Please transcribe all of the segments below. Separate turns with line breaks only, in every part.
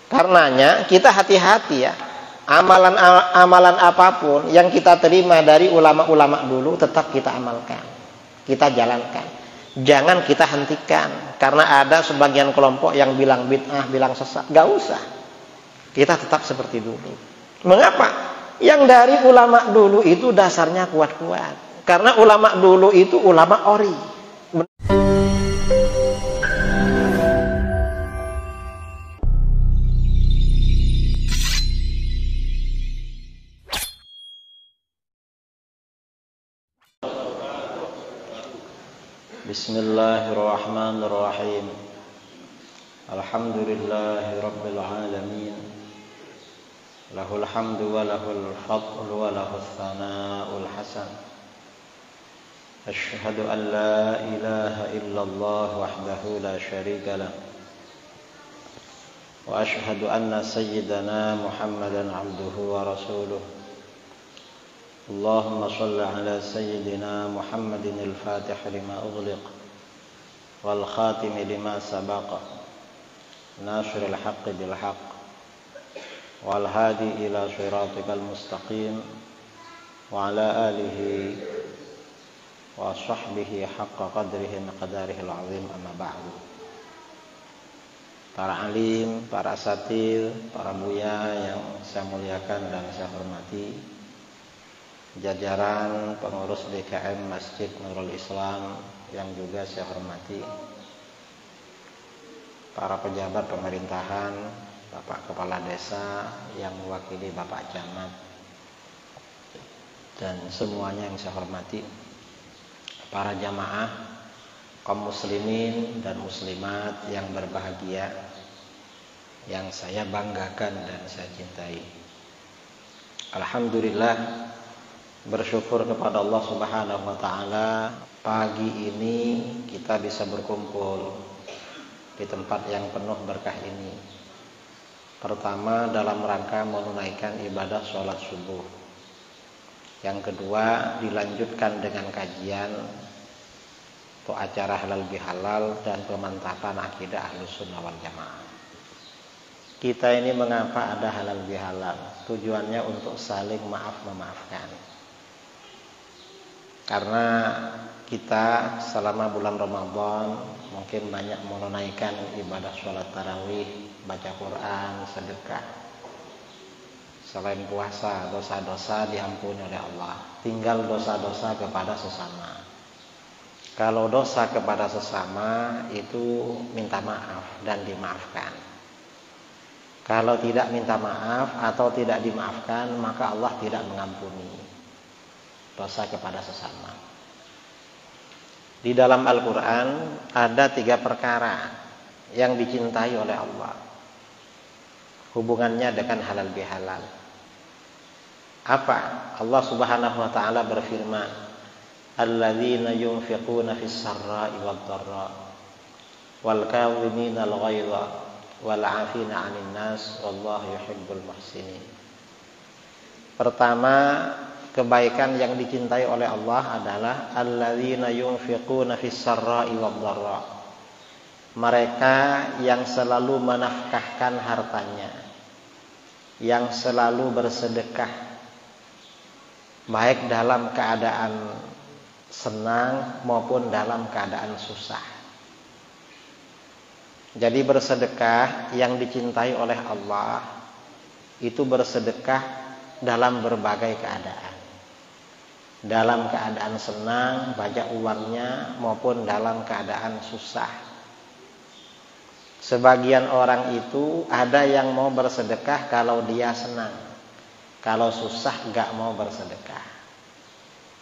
Karenanya kita hati-hati ya. Amalan apapun yang kita terima dari ulama-ulama dulu tetap kita amalkan, kita jalankan. Jangan kita hentikan karena ada sebagian kelompok yang bilang bid'ah, bilang sesat. Gak usah. Kita tetap seperti dulu. Mengapa? Yang dari ulama dulu itu dasarnya kuat-kuat. Karena ulama dulu itu ulama ori.
Bismillahirrahmanirrahim. Alhamdulillahi rabbil alamin. Lahul hamdu wa lahul fadlu wa lahul thana'ul hasan. Asyhadu an la ilaha illallah wahdahu la syarika lah. Wa asyhadu anna sayyidana Muhammadan abduhu wa rasuluh. Allahumma salli ala sayyidina Muhammadin al-fatih lima ughliq wal khatim lima sabaqa nashr al-haqq bil haqq wal hadi ila siratikal mustaqim wa ala alihi wa sahbihi haqqa qadrihi miqdarihi al-azim amma ba'du. Para alim, para asatidz, para buya yang saya muliakan dan saya hormati, jajaran pengurus DKM Masjid Nurul Islam yang juga saya hormati, para pejabat pemerintahan, Bapak Kepala Desa yang mewakili Bapak Camat, dan semuanya yang saya hormati, para jamaah, kaum muslimin dan muslimat yang berbahagia, yang saya banggakan dan saya cintai. Alhamdulillah, bersyukur kepada Allah Subhanahu wa taala, pagi ini kita bisa berkumpul di tempat yang penuh berkah ini. Pertama, dalam rangka menunaikan ibadah sholat subuh. Yang kedua, dilanjutkan dengan kajian atau acara halal bihalal dan pemantapan akidah Ahlus Sunnah wal Jamaah. Kita ini mengapa ada halal bihalal? Tujuannya untuk saling maaf memaafkan. Karena kita selama bulan Ramadan mungkin banyak menunaikan ibadah sholat tarawih, baca Quran, sedekah. Selain puasa, dosa-dosa diampuni oleh Allah. Tinggal dosa-dosa kepada sesama. Kalau dosa kepada sesama itu minta maaf dan dimaafkan. Kalau tidak minta maaf atau tidak dimaafkan, maka Allah tidak mengampuni dosa kepada sesama. Di dalam Al-Quran ada 3 perkara yang dicintai oleh Allah, hubungannya dengan halal bihalal. Apa? Allah Subhanahu wa taala berfirman, alladzina yunfiquna fis sarra'i wad dharra wal kadhimina al ghaidha wal 'afina 'anil nas wallahu yuhibbul muhsinin. Pertama, kebaikan yang dicintai oleh Allah adalah alladzina yunfiquna fis sarra'i wad dharra. Mereka yang selalu menafkahkan hartanya, yang selalu bersedekah, baik dalam keadaan senang maupun dalam keadaan susah. Jadi bersedekah yang dicintai oleh Allah itu bersedekah dalam berbagai keadaan. Dalam keadaan senang, banyak uangnya, maupun dalam keadaan susah. Sebagian orang itu ada yang mau bersedekah kalau dia senang, kalau susah gak mau bersedekah.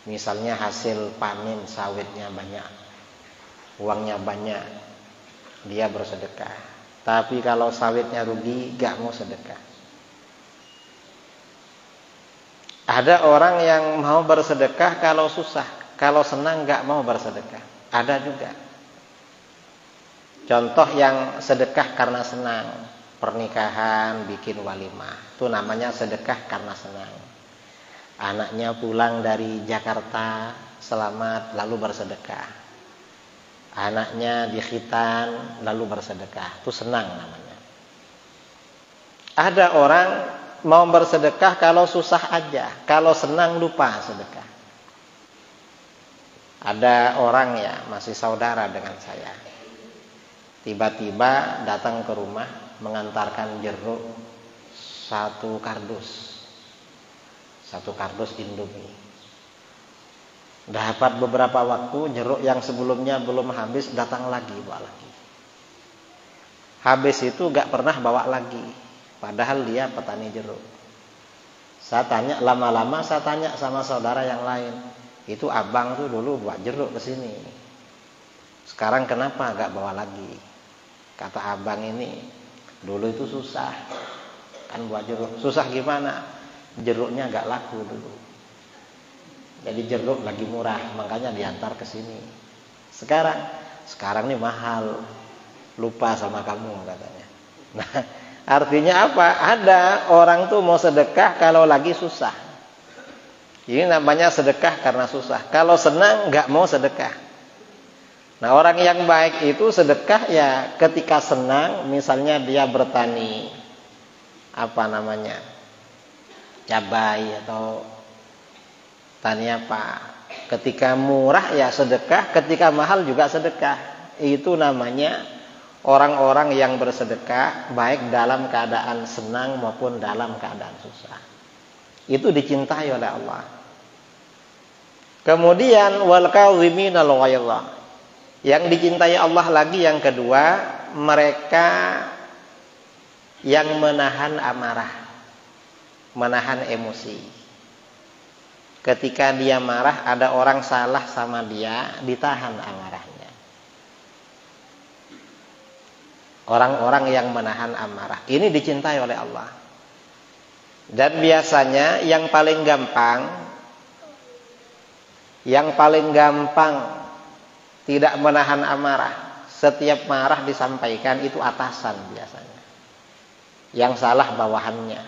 Misalnya hasil panen sawitnya banyak, uangnya banyak, dia bersedekah. Tapi kalau sawitnya rugi gak mau sedekah. Ada orang yang mau bersedekah kalau susah, kalau senang gak mau bersedekah. Ada juga. Contoh yang sedekah karena senang, pernikahan, bikin walimah, itu namanya sedekah karena senang. Anaknya pulang dari Jakarta selamat lalu bersedekah. Anaknya dikhitan lalu bersedekah, itu senang namanya.
Ada orang mau bersedekah kalau susah aja, kalau senang lupa sedekah. Ada orang ya, masih saudara dengan saya, tiba-tiba datang ke rumah mengantarkan jeruk satu kardus Indomie. Dapat beberapa waktu, jeruk yang sebelumnya belum habis datang lagi, bawa lagi. Habis itu gak pernah bawa lagi, padahal dia petani jeruk. Saya tanya, lama-lama saya tanya sama saudara yang lain, itu abang tuh dulu buat jeruk ke sini, sekarang kenapa gak bawa lagi? Kata abang ini, dulu itu susah kan buat jeruk. Susah gimana? Jeruknya gak laku dulu, jadi jeruk lagi murah, makanya diantar ke sini. Sekarang nih mahal, lupa sama kamu katanya. Nah, artinya apa? Ada orang tuh mau sedekah kalau lagi susah. Ini namanya sedekah karena susah. Kalau senang nggak mau sedekah. Nah, orang yang baik itu sedekah ya ketika senang, misalnya dia bertani cabai atau tani apa. Ketika murah ya sedekah, ketika mahal juga sedekah. Itu namanya orang-orang yang bersedekah baik dalam keadaan senang maupun dalam keadaan susah. Itu dicintai oleh Allah. Kemudian wal kadhiminal ghaidha. Yang dicintai Allah lagi yang kedua, mereka yang menahan amarah, menahan emosi. Ketika dia marah, ada orang salah sama dia, ditahan amarahnya. Orang-orang yang menahan amarah ini dicintai oleh Allah. Dan biasanya yang paling gampang tidak menahan amarah, setiap marah disampaikan itu atasan biasanya. Yang salah bawahannya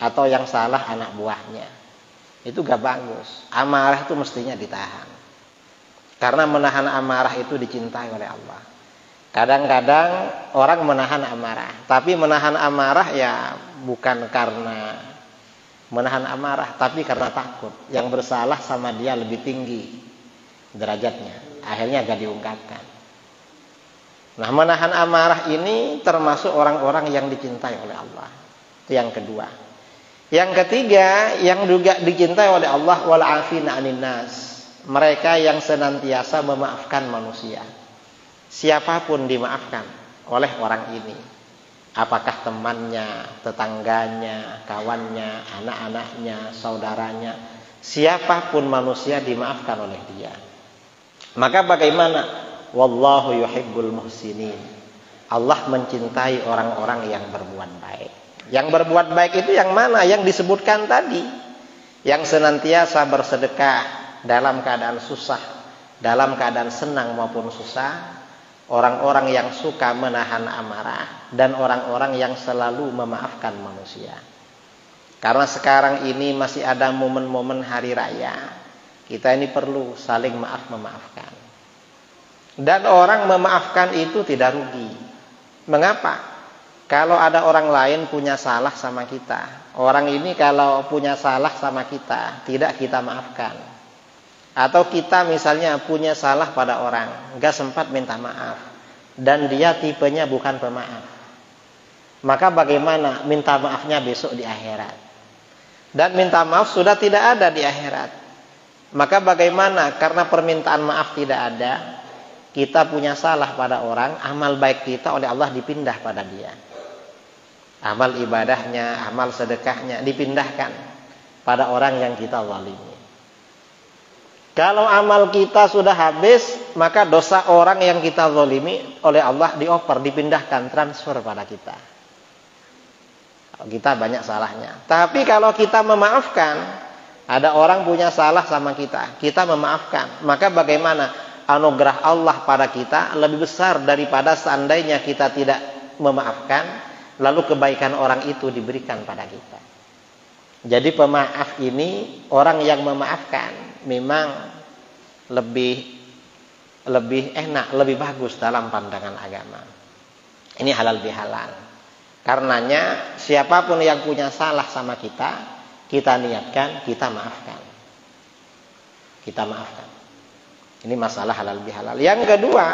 atau yang salah anak buahnya. Itu gak bagus. Amarah itu mestinya ditahan. Karena menahan amarah itu dicintai oleh Allah. Kadang-kadang orang menahan amarah, tapi menahan amarah ya bukan karena menahan amarah, tapi karena takut yang bersalah sama dia lebih tinggi derajatnya, akhirnya gak diungkapkan. Nah, menahan amarah ini termasuk orang-orang yang dicintai oleh Allah. Itu yang kedua. Yang ketiga, yang juga dicintai oleh Allah, wal afina 'anin nas. Mereka yang senantiasa memaafkan manusia. Siapapun dimaafkan oleh orang ini. Apakah temannya, tetangganya, kawannya, anak-anaknya, saudaranya, siapapun manusia dimaafkan oleh dia. Maka bagaimana? Wallahu yuhibbul muhsinin. Allah mencintai orang-orang yang berbuat baik. Yang berbuat baik itu yang mana? Yang disebutkan tadi. Yang senantiasa bersedekah dalam keadaan susah, dalam keadaan senang maupun susah. Orang-orang yang suka menahan amarah dan orang-orang yang selalu memaafkan manusia. Karena sekarang ini masih ada momen-momen hari raya. Kita ini perlu saling maaf-memaafkan. Dan orang memaafkan itu tidak rugi. Mengapa? Kalau ada orang lain punya salah sama kita, orang ini kalau punya salah sama kita, tidak kita maafkan. Atau kita misalnya punya salah pada orang, gak sempat minta maaf, dan dia tipenya bukan pemaaf. Maka bagaimana minta maafnya besok di akhirat? Dan minta maaf sudah tidak ada di akhirat. Maka bagaimana? Karena permintaan maaf tidak ada, kita punya salah pada orang, amal baik kita oleh Allah dipindah pada dia. Amal ibadahnya, amal sedekahnya dipindahkan pada orang yang kita zalimi. Kalau amal kita sudah habis, maka dosa orang yang kita zalimi oleh Allah dioper, dipindahkan, transfer pada kita. Kita banyak salahnya. Tapi kalau kita memaafkan, ada orang punya salah sama kita, kita memaafkan, maka bagaimana? Anugerah Allah pada kita lebih besar daripada seandainya kita tidak memaafkan, lalu kebaikan orang itu diberikan pada kita. Jadi pemaaf ini, orang yang memaafkan memang lebih enak, lebih bagus dalam pandangan agama. Ini halal bihalal. Karenanya siapapun yang punya salah sama kita, kita niatkan, kita maafkan. Kita maafkan. Ini masalah halal bihalal. Yang kedua,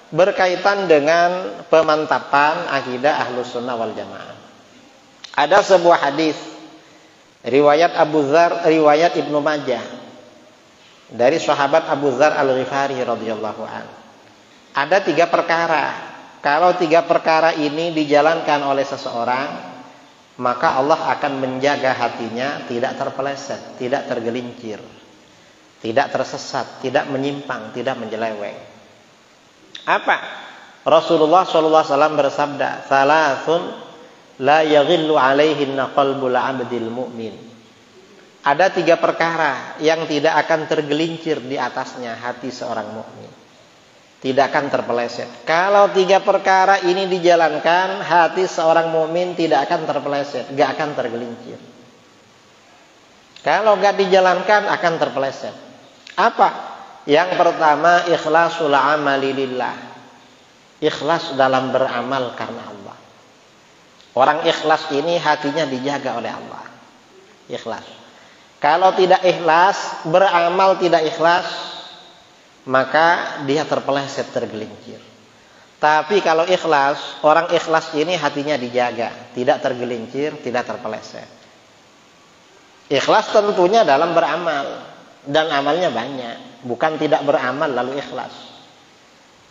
berkaitan dengan pemantapan akidah Ahlus Sunnah wal Jamaah. Ada sebuah hadis riwayat Abu Dzar, riwayat Ibnu Majah dari sahabat Abu Dzar Al-Ghifari radhiyallahu anhu. Ada 3 perkara. Kalau 3 perkara ini dijalankan oleh seseorang, maka Allah akan menjaga hatinya tidak terpeleset, tidak tergelincir, tidak tersesat, tidak menyimpang, tidak menyeleweng. Apa? Rasulullah SAW bersabda, "Salasun la yaghillu alaihinna qalbul 'abdil mu'min." Ada 3 perkara yang tidak akan tergelincir di atasnya hati seorang mukmin. Tidak akan terpeleset. Kalau 3 perkara ini dijalankan, hati seorang mukmin tidak akan terpeleset, gak akan tergelincir. Kalau gak dijalankan akan terpeleset. Apa? Yang pertama, ikhlasul amali lillah. Ikhlas dalam beramal karena Allah. Orang ikhlas ini hatinya dijaga oleh Allah. Ikhlas. Kalau tidak ikhlas, beramal tidak ikhlas, maka dia terpeleset, tergelincir. Tapi kalau ikhlas, orang ikhlas ini hatinya dijaga, tidak tergelincir, tidak terpeleset. Ikhlas tentunya dalam beramal, dan amalnya banyak. Bukan tidak beramal lalu ikhlas.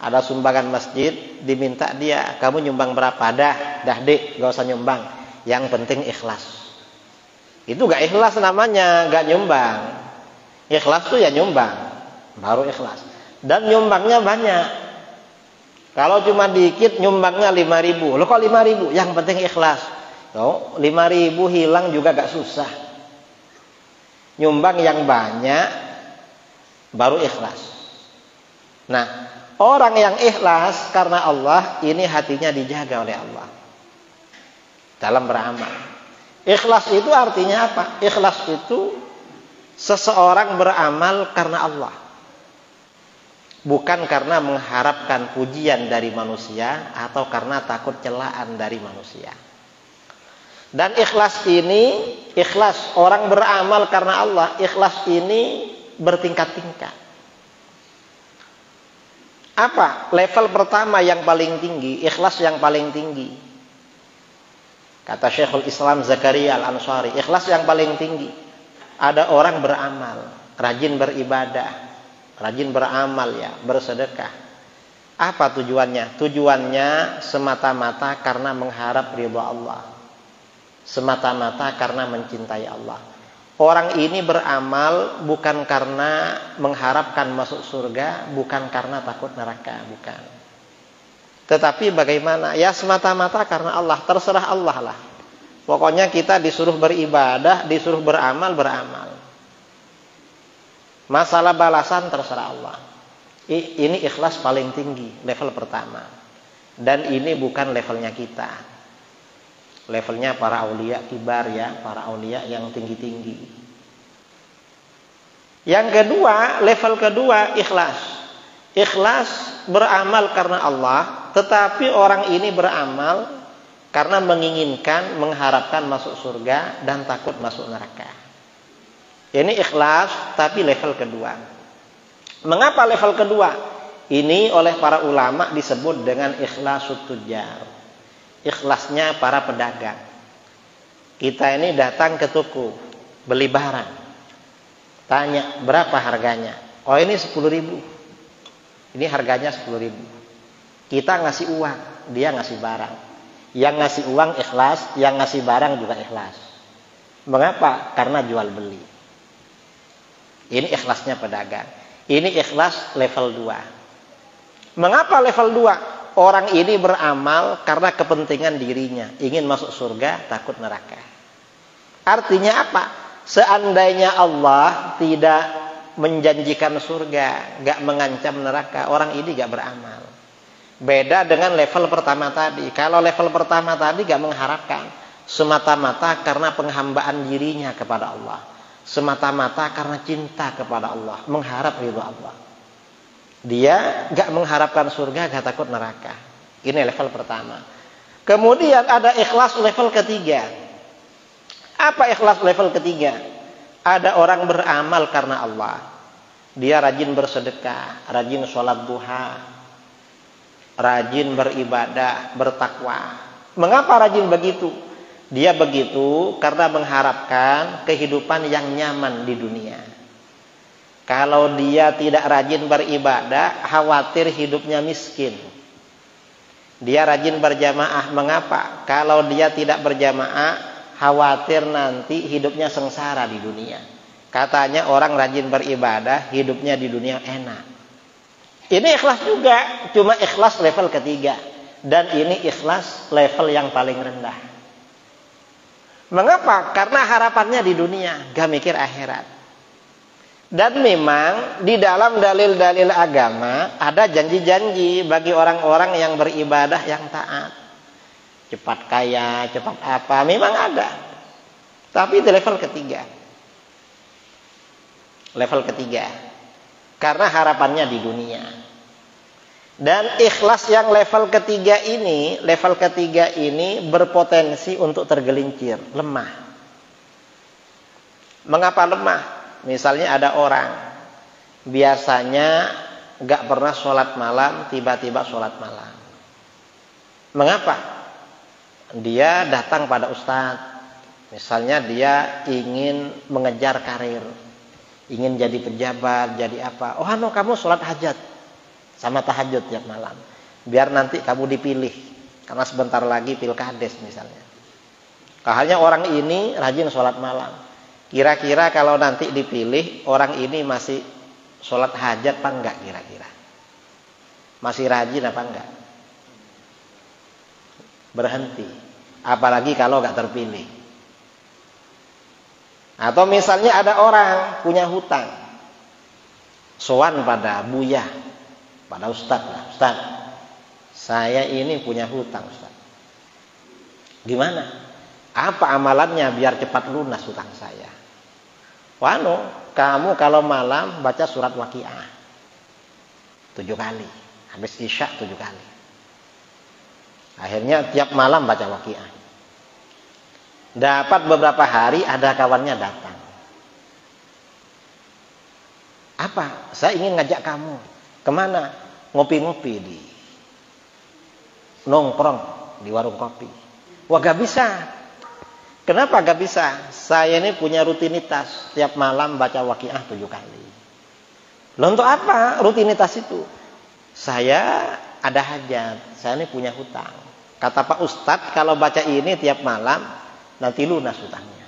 Ada sumbangan masjid, diminta dia, kamu nyumbang berapa? Dah dek, gak usah nyumbang. Yang penting ikhlas. Itu gak ikhlas namanya, gak nyumbang. Ikhlas tuh ya nyumbang, baru ikhlas. Dan nyumbangnya banyak. Kalau cuma dikit nyumbangnya 5.000. Loh kok 5.000? Yang penting ikhlas. Oh, 5.000 hilang juga gak susah. Nyumbang yang banyak baru ikhlas. Nah, orang yang ikhlas karena Allah, ini hatinya dijaga oleh Allah dalam beramal. Ikhlas itu artinya apa? Ikhlas itu seseorang beramal karena Allah, bukan karena mengharapkan pujian dari manusia atau karena takut celaan dari manusia. Dan ikhlas ini, ikhlas orang beramal karena Allah, ikhlas ini bertingkat-tingkat. Apa? Level pertama yang paling tinggi, ikhlas yang paling tinggi. Kata Syekhul Islam Zakaria Al-Ansari, ikhlas yang paling tinggi. Ada orang beramal, rajin beribadah, rajin beramal ya, bersedekah. Apa tujuannya? Tujuannya semata-mata karena mengharap ridha Allah. Semata-mata karena mencintai Allah. Orang ini beramal bukan karena mengharapkan masuk surga, bukan karena takut neraka, bukan. Tetapi bagaimana? Ya semata-mata karena Allah, terserah Allah lah. Pokoknya kita disuruh beribadah, disuruh beramal. Masalah balasan terserah Allah. Ini ikhlas paling tinggi, level pertama. Dan ini bukan levelnya kita. Levelnya para aulia kibar ya, para aulia yang tinggi-tinggi. Yang kedua, level kedua ikhlas. Ikhlas beramal karena Allah, tetapi orang ini beramal karena menginginkan, mengharapkan masuk surga dan takut masuk neraka. Ini ikhlas tapi level kedua. Mengapa level kedua? Ini oleh para ulama disebut dengan ikhlasut tujar. Ikhlasnya para pedagang. Kita ini datang ke toko beli barang, tanya berapa harganya. Oh ini 10.000. Ini harganya 10.000. Kita ngasih uang, dia ngasih barang. Yang ngasih uang ikhlas, yang ngasih barang juga ikhlas. Mengapa? Karena jual beli. Ini ikhlasnya pedagang. Ini ikhlas level 2. Mengapa level 2? Orang ini beramal karena kepentingan dirinya, ingin masuk surga, takut neraka. Artinya apa? Seandainya Allah tidak menjanjikan surga, gak mengancam neraka, orang ini gak beramal. Beda dengan level pertama tadi. Kalau level pertama tadi gak mengharapkan, semata-mata karena penghambaan dirinya kepada Allah, semata-mata karena cinta kepada Allah, mengharap ridha Allah. Dia gak mengharapkan surga, gak takut neraka. Ini level pertama. Kemudian ada ikhlas level ketiga. Apa ikhlas level ketiga? Ada orang beramal karena Allah. Dia rajin bersedekah, rajin sholat duha, rajin beribadah, bertakwa. Mengapa rajin begitu? Dia begitu karena mengharapkan kehidupan yang nyaman di dunia. Kalau dia tidak rajin beribadah, khawatir hidupnya miskin. Dia rajin berjamaah. Mengapa? Kalau dia tidak berjamaah, khawatir nanti hidupnya sengsara di dunia. Katanya orang rajin beribadah, hidupnya di dunia enak. Ini ikhlas juga, cuma ikhlas level ketiga. Dan ini ikhlas level yang paling rendah. Mengapa? Karena harapannya di dunia, gak mikir akhirat. Dan memang di dalam dalil-dalil agama ada janji-janji bagi orang-orang yang beribadah yang taat. Cepat kaya, cepat apa, memang ada. Tapi di level ketiga. Level ketiga. Karena harapannya di dunia. Dan ikhlas yang level ketiga ini berpotensi untuk tergelincir, lemah. Mengapa lemah? Misalnya ada orang biasanya gak pernah sholat malam, tiba-tiba sholat malam. Mengapa? Dia datang pada ustadz. Misalnya dia ingin mengejar karir, ingin jadi pejabat, jadi apa. Oh kamu sholat hajat sama tahajud tiap malam, biar nanti kamu dipilih, karena sebentar lagi pilkades misalnya. Akhirnya orang ini rajin sholat malam. Kira-kira kalau nanti dipilih, orang ini masih sholat hajat apa enggak kira-kira? Masih rajin apa enggak? Berhenti. Apalagi kalau enggak terpilih. Atau misalnya ada orang punya hutang. Sowan pada Buya, pada Ustadz. Ustadz, saya ini punya hutang Ustadz. Gimana? Apa amalannya biar cepat lunas hutang saya? Kamu kalau malam baca surat Waqiah 7 kali, habis Isya 7 kali. Akhirnya tiap malam baca Waqiah. Dapat beberapa hari ada kawannya datang. Apa? Saya ingin ngajak kamu. Kemana? Ngopi-ngopi di nongkrong di warung kopi. Wah gak bisa. Kenapa gak bisa? Saya ini punya rutinitas tiap malam baca Waqiah 7 kali. Loh untuk apa rutinitas itu? Saya ada hajat, saya ini punya hutang. Kata Pak Ustadz kalau baca ini tiap malam nanti lunas hutangnya.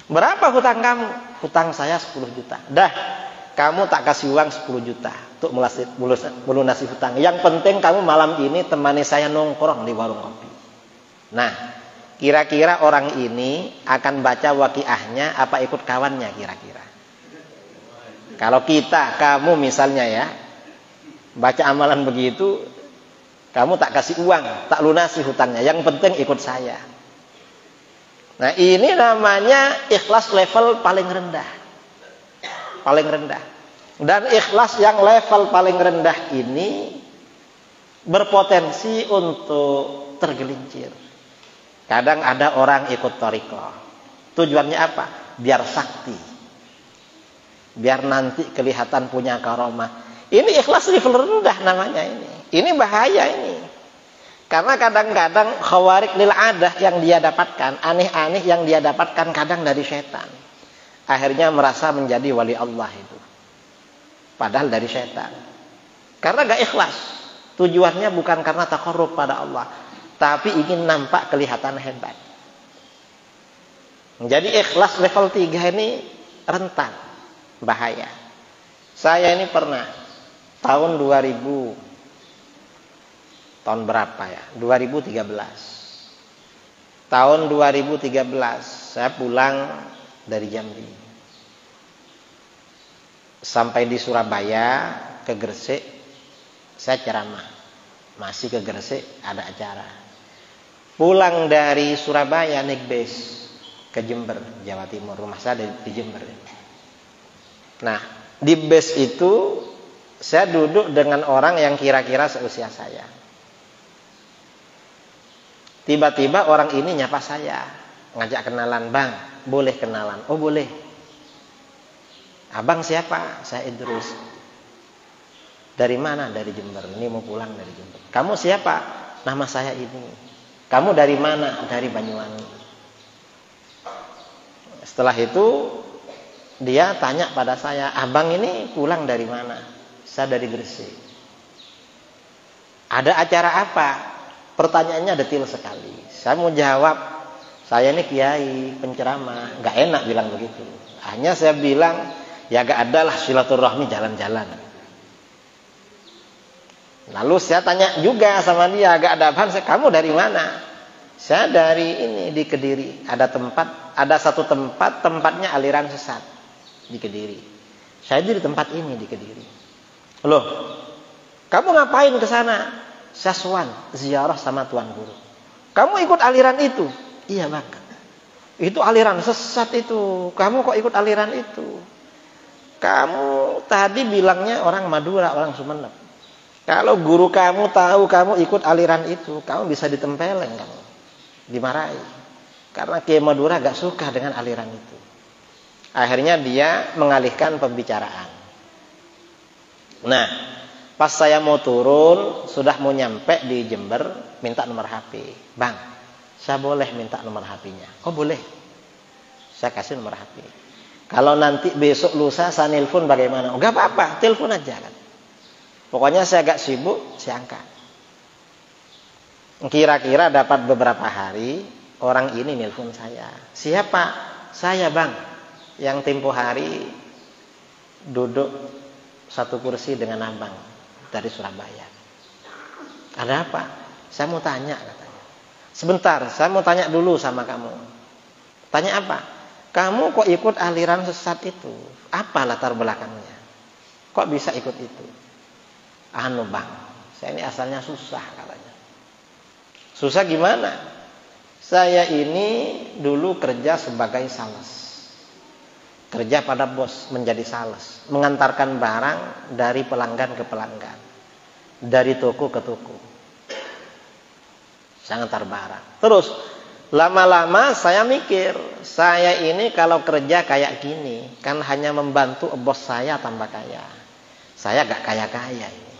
Berapa hutang kamu? Hutang saya 10 juta. Dah, kamu tak kasih uang 10 juta untuk melunasi hutang. Yang penting kamu malam ini temani saya nongkrong di warung kopi. Nah, kira-kira orang ini akan baca Waqiahnya apa ikut kawannya kira-kira? Kalau kamu misalnya ya, baca amalan begitu, kamu tak kasih uang, tak lunasi hutangnya. Yang penting ikut saya. Nah ini namanya ikhlas level paling rendah. Paling rendah. Dan ikhlas yang level paling rendah ini berpotensi untuk tergelincir. Kadang ada orang ikut thariqah. Tujuannya apa? Biar sakti. Biar nanti kelihatan punya karomah. Ini ikhlas level rendah namanya ini. Ini bahaya ini. Karena kadang-kadang khawarik lil adah yang dia dapatkan, aneh-aneh yang dia dapatkan kadang dari setan. Akhirnya merasa menjadi wali Allah itu. Padahal dari setan. Karena gak ikhlas. Tujuannya bukan karena taqarrub pada Allah, tapi ingin nampak kelihatan hebat. Jadi ikhlas level 3 ini rentan, bahaya. Saya ini pernah tahun 2000, tahun berapa ya? 2013. Tahun 2013 saya pulang dari Jambi. Sampai di Surabaya, ke Gresik, saya ceramah. Masih ke Gresik ada acara. Pulang dari Surabaya naik bis ke Jember, Jawa Timur. Rumah saya di Jember. Nah, di bis itu saya duduk dengan orang yang kira-kira seusia saya. Tiba-tiba orang ini nyapa saya, ngajak kenalan, "Bang, boleh kenalan?" "Oh, boleh." "Abang siapa?" "Saya Idrus." "Dari mana?" "Dari Jember. Ini mau pulang dari Jember." "Kamu siapa?" "Nama saya ini." "Kamu dari mana?" "Dari Banyuwangi." Setelah itu dia tanya pada saya, "Abang ini pulang dari mana?" "Saya dari Gresik." "Ada acara apa?" Pertanyaannya detail sekali. Saya mau jawab, saya ini kiai, penceramah. Gak enak bilang begitu. Hanya saya bilang, ya gak ada lah silaturahmi jalan-jalan. Lalu saya tanya juga sama dia, gak ada apaan. "Kamu dari mana?" "Saya dari ini, di Kediri. Ada satu tempat, tempatnya aliran sesat di Kediri. Saya di tempat ini di Kediri." "Loh, kamu ngapain ke sana?" "Saya sowan, ziarah sama Tuan Guru." "Kamu ikut aliran itu?" "Iya, Bang. Itu aliran sesat itu. Kamu kok ikut aliran itu? Kamu tadi bilangnya orang Madura, orang Sumeneb. Kalau guru kamu tahu kamu ikut aliran itu, kamu bisa ditempeleng kamu, dimarahi. Karena Kiai Madura gak suka dengan aliran itu." Akhirnya dia mengalihkan pembicaraan. Nah, pas saya mau turun, sudah mau nyampe di Jember, minta nomor HP. "Bang, saya boleh minta nomor HP-nya?" "Oh, boleh." Saya kasih nomor HP. "Kalau nanti besok lusa saya nelpon bagaimana?" "Oh, gak apa-apa, telepon aja kan. Pokoknya saya agak sibuk, saya angkat." Kira-kira dapat beberapa hari, orang ini nelpon saya. "Siapa?" "Saya, Bang, yang tempo hari duduk satu kursi dengan abang dari Surabaya." "Ada apa?" "Saya mau tanya," katanya. "Sebentar, saya mau tanya dulu sama kamu." "Tanya apa?" "Kamu kok ikut aliran sesat itu? Apa latar belakangnya? Kok bisa ikut itu?" "Anu, Bang, saya ini asalnya susah," katanya. "Susah gimana?" "Saya ini dulu kerja sebagai sales. Kerja pada bos, menjadi sales, mengantarkan barang dari pelanggan ke pelanggan, dari toko ke toko. Saya ngantar barang. Terus lama-lama saya mikir, saya ini kalau kerja kayak gini kan hanya membantu bos saya tambah kaya. Saya gak kaya-kaya ini.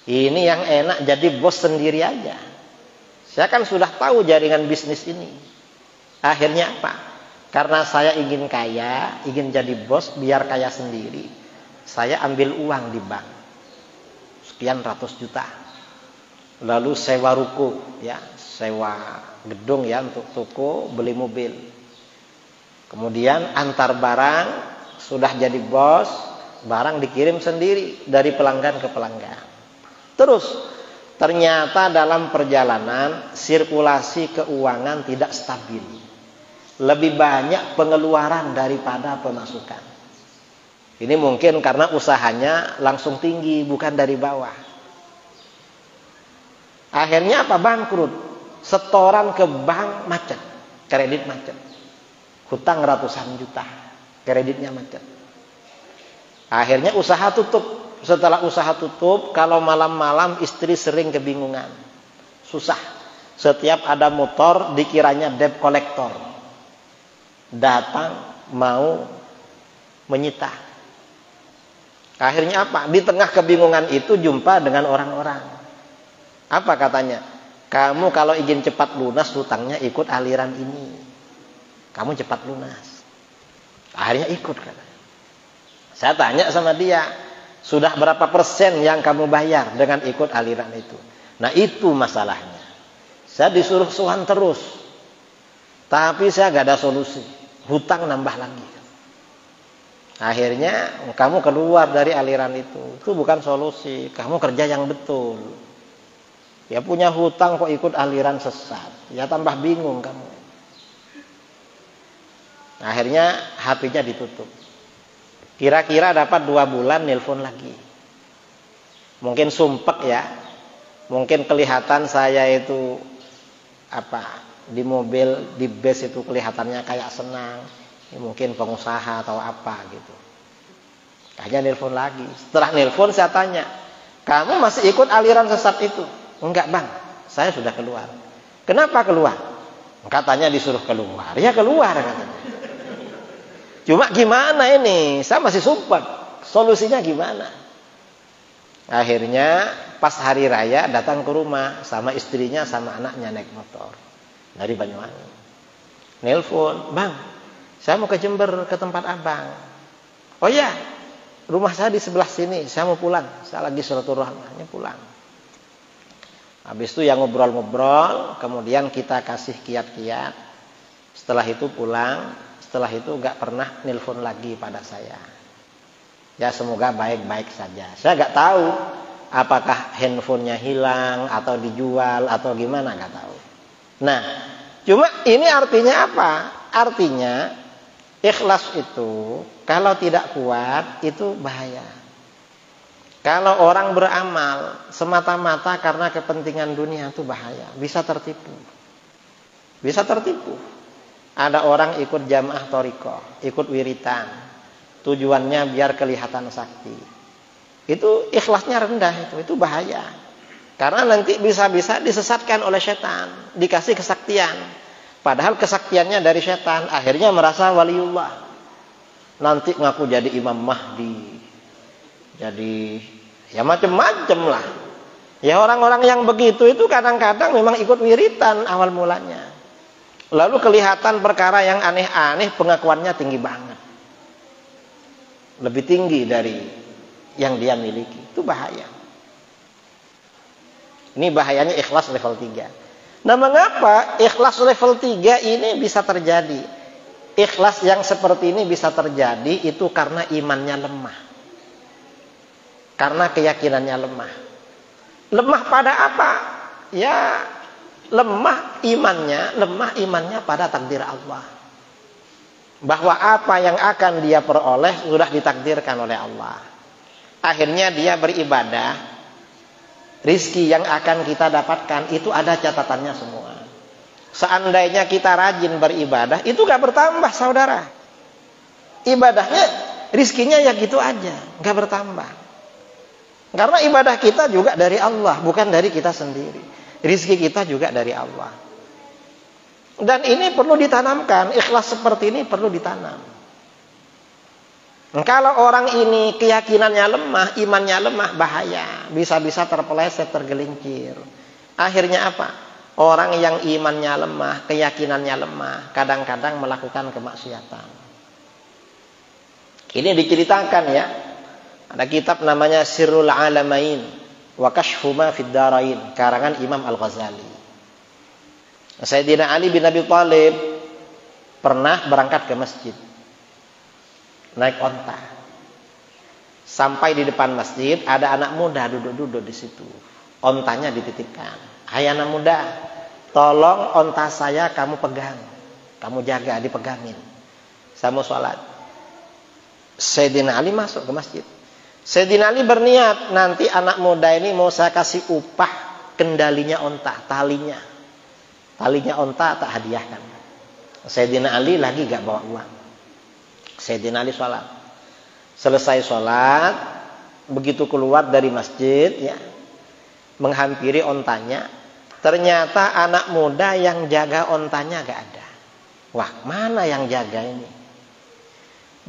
Ini yang enak jadi bos sendiri aja. Saya kan sudah tahu jaringan bisnis ini. Akhirnya apa? Karena saya ingin kaya, ingin jadi bos, biar kaya sendiri. Saya ambil uang di bank, sekian ratus juta. Lalu sewa ruko, ya, sewa gedung ya untuk toko, beli mobil. Kemudian antar barang, sudah jadi bos, barang dikirim sendiri dari pelanggan ke pelanggan. Terus ternyata dalam perjalanan sirkulasi keuangan tidak stabil. Lebih banyak pengeluaran daripada pemasukan. Ini mungkin karena usahanya langsung tinggi, bukan dari bawah. Akhirnya apa? Bangkrut. Setoran ke bank macet, kredit macet. Hutang ratusan juta, kreditnya macet. Akhirnya usaha tutup. Setelah usaha tutup, kalau malam-malam istri sering kebingungan. Susah. Setiap ada motor dikiranya debt collector. Datang mau menyita. Akhirnya apa? Di tengah kebingungan itu jumpa dengan orang-orang. Apa katanya? "Kamu kalau ingin cepat lunas hutangnya ikut aliran ini. Kamu cepat lunas." Akhirnya ikut katanya. Saya tanya sama dia, "Sudah berapa persen yang kamu bayar dengan ikut aliran itu?" Nah, itu masalahnya. Saya disuruh sowan terus. Tapi saya gak ada solusi. Hutang nambah lagi. Akhirnya kamu keluar dari aliran itu. Itu bukan solusi. Kamu kerja yang betul. Ya punya hutang kok ikut aliran sesat. Ya tambah bingung kamu. Akhirnya HP-nya ditutup. Kira-kira dapat 2 bulan nelpon lagi. Mungkin sumpek ya. Mungkin kelihatan saya itu di mobil, di bus itu kelihatannya kayak senang. Ya, mungkin pengusaha atau apa gitu. Akhirnya nelpon lagi. Setelah nelpon saya tanya, "Kamu masih ikut aliran sesat itu?" "Enggak, Bang. saya sudah keluar. Kenapa keluar? Katanya disuruh keluar. Ya keluar katanya. Cuma gimana ini? Saya masih sumpah. Solusinya gimana? Akhirnya pas hari raya datang ke rumah sama istrinya sama anaknya naik motor dari Banyuwangi. Nelpon, "Bang, saya mau ke Jember ke tempat abang." "Oh ya, rumah saya di sebelah sini, saya mau pulang. Saya lagi silaturahmi pulang." Habis itu yang ngobrol-ngobrol, kemudian kita kasih kiat-kiat. Setelah itu pulang, setelah itu gak pernah nelpon lagi pada saya. Ya semoga baik-baik saja. Saya gak tahu apakah handphonenya hilang atau dijual atau gimana, gak tahu. Nah, cuma ini artinya apa? Artinya ikhlas itu kalau tidak kuat itu bahaya. Kalau orang beramal semata-mata karena kepentingan dunia itu bahaya, bisa tertipu. Bisa tertipu. Ada orang ikut jamaah thariqah, ikut wiritan. Tujuannya biar kelihatan sakti. Itu ikhlasnya rendah itu bahaya. Karena nanti bisa-bisa disesatkan oleh setan, dikasih kesaktian. Padahal kesaktiannya dari setan, akhirnya merasa waliullah. Nanti ngaku jadi Imam Mahdi. Jadi ya macam-macam lah. Ya orang-orang yang begitu itu kadang-kadang memang ikut wiritan awal mulanya. Lalu kelihatan perkara yang aneh-aneh, pengakuannya tinggi banget. Lebih tinggi dari yang dia miliki. Itu bahaya. Ini bahayanya ikhlas level 3. Nah mengapa ikhlas level 3 ini bisa terjadi? Ikhlas yang seperti ini bisa terjadi itu karena imannya lemah. Karena keyakinannya lemah. Lemah pada apa? Ya lemah imannya pada takdir Allah. Bahwa apa yang akan dia peroleh sudah ditakdirkan oleh Allah. Akhirnya dia beribadah, rizki yang akan kita dapatkan itu ada catatannya semua. Seandainya kita rajin beribadah, itu gak bertambah saudara. Ibadahnya, rizkinya ya gitu aja, gak bertambah. Karena ibadah kita juga dari Allah, bukan dari kita sendiri. Rizki kita juga dari Allah. Dan ini perlu ditanamkan, ikhlas seperti ini perlu ditanam. Kalau orang ini keyakinannya lemah, imannya lemah, bahaya. Bisa-bisa terpeleset, tergelincir. Akhirnya apa? Orang yang imannya lemah, keyakinannya lemah, kadang-kadang melakukan kemaksiatan. Ini diceritakan ya. Ada kitab namanya Sirrul Alamain wa Kashfu Ma Fid Darain, karangan Imam Al-Ghazali. Sayyidina Ali bin Abi Thalib pernah berangkat ke masjid. Naik onta. Sampai di depan masjid ada anak muda duduk-duduk di situ. Ontanya dititipkan. "Hai anak muda, tolong onta saya kamu pegang. Kamu jaga, dipegangin. Saya mau sholat." Sayyidina Ali masuk ke masjid. Sayyidina Ali berniat, nanti anak muda ini mau saya kasih upah kendalinya onta, talinya. Talinya onta tak hadiahkan. Sayyidina Ali lagi gak bawa uang. Sayyidina Ali sholat. Selesai sholat, begitu keluar dari masjid, ya, menghampiri ontanya, ternyata anak muda yang jaga ontanya gak ada. Wah, mana yang jaga ini?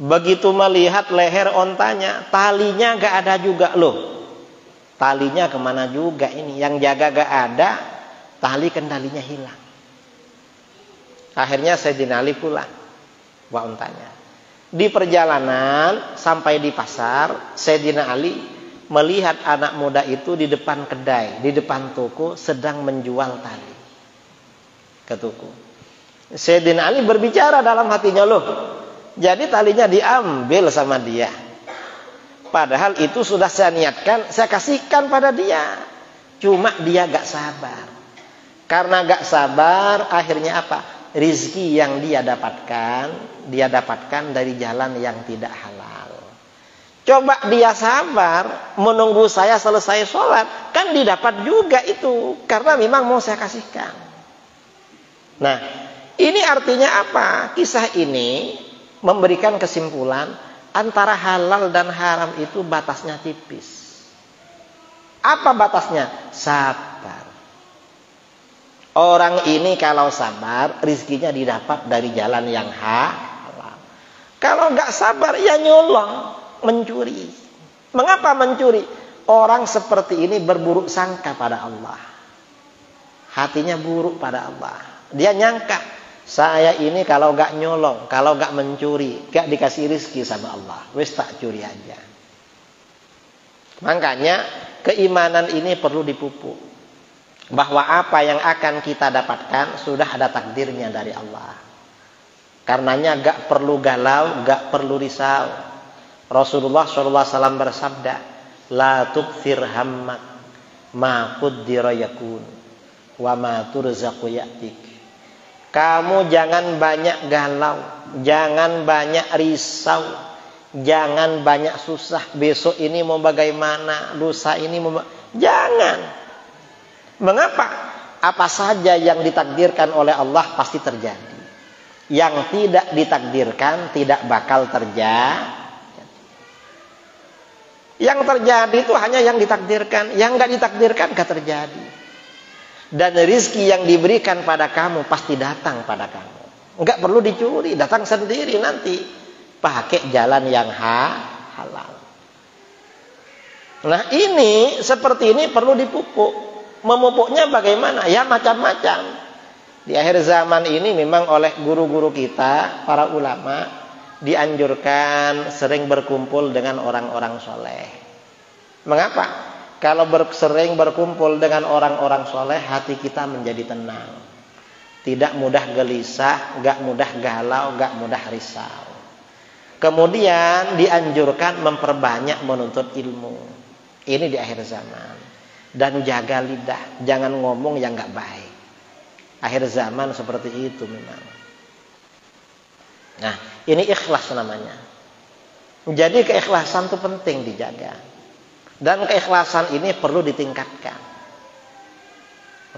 Begitu melihat leher ontanya, talinya gak ada juga loh. Talinya kemana juga ini? Yang jaga gak ada, tali kendalinya hilang. Akhirnya Sayyidina Ali pulang bawa ontanya. Di perjalanan sampai di pasar, Sayyidina Ali melihat anak muda itu di depan kedai, di depan toko sedang menjual tali ke toko. Sayyidina Ali berbicara dalam hatinya, loh, jadi talinya diambil sama dia. Padahal itu sudah saya niatkan, saya kasihkan pada dia. Cuma dia gak sabar. Karena gak sabar, akhirnya apa? Rizki yang dia dapatkan dari jalan yang tidak halal. Coba dia sabar, menunggu saya selesai sholat, kan didapat juga itu. Karena memang mau saya kasihkan. Nah, ini artinya apa? Kisah ini memberikan kesimpulan antara halal dan haram itu batasnya tipis. Apa batasnya? Sabar. Orang ini kalau sabar, rizkinya didapat dari jalan yang halal. Kalau nggak sabar, ya nyolong, mencuri. Mengapa mencuri? Orang seperti ini berburuk sangka pada Allah. Hatinya buruk pada Allah. Dia nyangka, saya ini kalau nggak nyolong, kalau nggak mencuri, nggak dikasih rizki sama Allah. Wes tak curi aja. Makanya keimanan ini perlu dipupuk. Bahwa apa yang akan kita dapatkan sudah ada takdirnya dari Allah. Karenanya gak perlu galau, gak perlu risau. Rasulullah SAW bersabda, la tukthir hammak ma qaddara yakun wa ma turzaqu ya'tik. Kamu jangan banyak galau, jangan banyak risau, jangan banyak susah. Besok ini mau bagaimana, lusa ini mau jangan. Mengapa? Apa saja yang ditakdirkan oleh Allah pasti terjadi. Yang tidak ditakdirkan tidak bakal terjadi. Yang terjadi itu hanya yang ditakdirkan. Yang nggak ditakdirkan nggak terjadi. Dan rizki yang diberikan pada kamu pasti datang pada kamu. Nggak perlu dicuri, datang sendiri nanti. Pakai jalan yang halal. Nah ini, seperti ini perlu dipupuk. Memupuknya bagaimana? Ya macam-macam. Di akhir zaman ini memang oleh guru-guru kita, para ulama, dianjurkan sering berkumpul dengan orang-orang soleh. Mengapa? Kalau sering berkumpul dengan orang-orang soleh, hati kita menjadi tenang. Tidak mudah gelisah, gak mudah galau, gak mudah risau. Kemudian dianjurkan memperbanyak menuntut ilmu. Ini di akhir zaman. Dan jaga lidah, jangan ngomong yang gak baik. Akhir zaman seperti itu memang. Nah, ini ikhlas namanya. Jadi keikhlasan itu penting dijaga. Dan keikhlasan ini perlu ditingkatkan.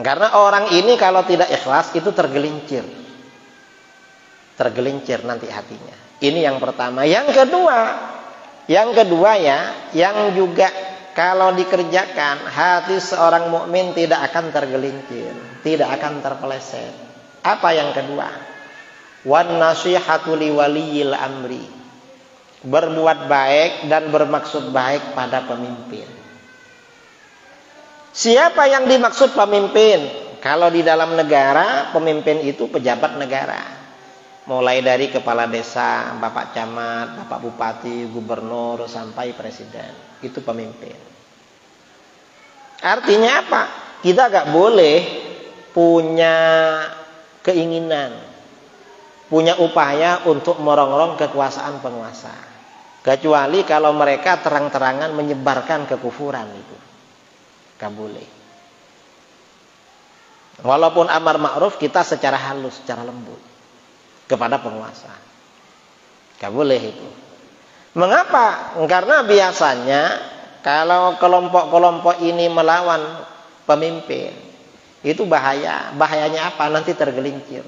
Karena orang ini kalau tidak ikhlas itu tergelincir. Tergelincir nanti hatinya. Ini yang pertama. Yang kedua ya, yang juga kalau dikerjakan, hati seorang mukmin tidak akan tergelincir, tidak akan terpeleset. Apa yang kedua? Wan nasihatu liwaliyil amri. Berbuat baik dan bermaksud baik pada pemimpin. Siapa yang dimaksud pemimpin? Kalau di dalam negara, pemimpin itu pejabat negara. Mulai dari kepala desa, bapak camat, bapak bupati, gubernur, sampai presiden. Itu pemimpin. Artinya apa? Kita gak boleh punya keinginan, punya upaya untuk merongrong kekuasaan penguasa. Kecuali kalau mereka terang-terangan menyebarkan kekufuran itu. Gak boleh. Walaupun amar ma'ruf, kita secara halus, secara lembut kepada penguasa. Gak boleh itu. Mengapa? Karena biasanya kalau kelompok-kelompok ini melawan pemimpin, itu bahaya. Bahayanya apa? Nanti tergelincir.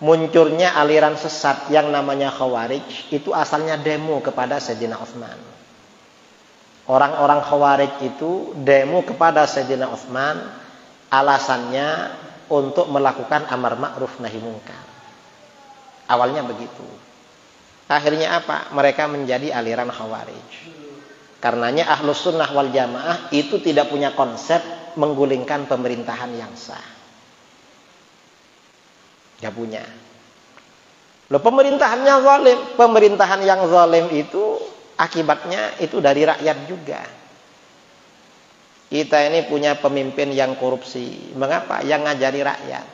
Munculnya aliran sesat yang namanya Khawarij, itu asalnya demo kepada Sayyidina Utsman. Orang-orang Khawarij itu demo kepada Sayyidina Utsman, alasannya untuk melakukan amar ma'ruf nahi munkar. Awalnya begitu. Akhirnya apa? Mereka menjadi aliran Khawarij. Karenanya Ahlus Sunnah wal Jamaah itu tidak punya konsep menggulingkan pemerintahan yang sah. Gak punya. Loh, pemerintahannya zalim. Pemerintahan yang zalim itu akibatnya itu dari rakyat juga. Kita ini punya pemimpin yang korupsi. Mengapa? Yang ngajari rakyat.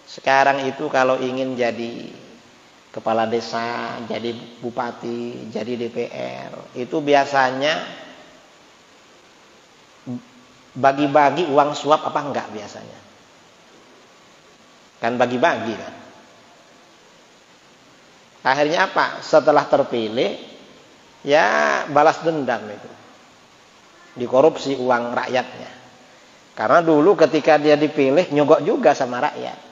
Sekarang itu kalau ingin jadi kepala desa, jadi bupati, jadi DPR, itu biasanya bagi-bagi uang suap apa enggak biasanya? Kan bagi-bagi kan. Akhirnya apa? Setelah terpilih, ya balas dendam itu. Dikorupsi uang rakyatnya. Karena dulu ketika dia dipilih, nyogok juga sama rakyat.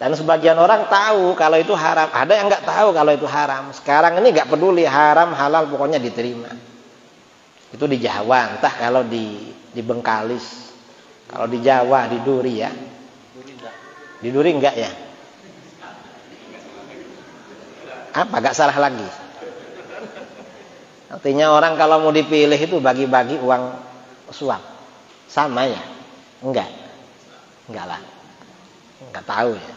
Dan sebagian orang tahu kalau itu haram. Ada yang nggak tahu kalau itu haram. Sekarang ini nggak peduli haram halal, pokoknya diterima. Itu di Jawa, entah kalau di Bengkalis, Kalau di Jawa, di Duri ya. Di Duri enggak ya? Apa? Gak salah lagi. Artinya orang kalau mau dipilih itu bagi-bagi uang suap. Sama ya? Enggak. Enggak lah. Enggak tahu ya.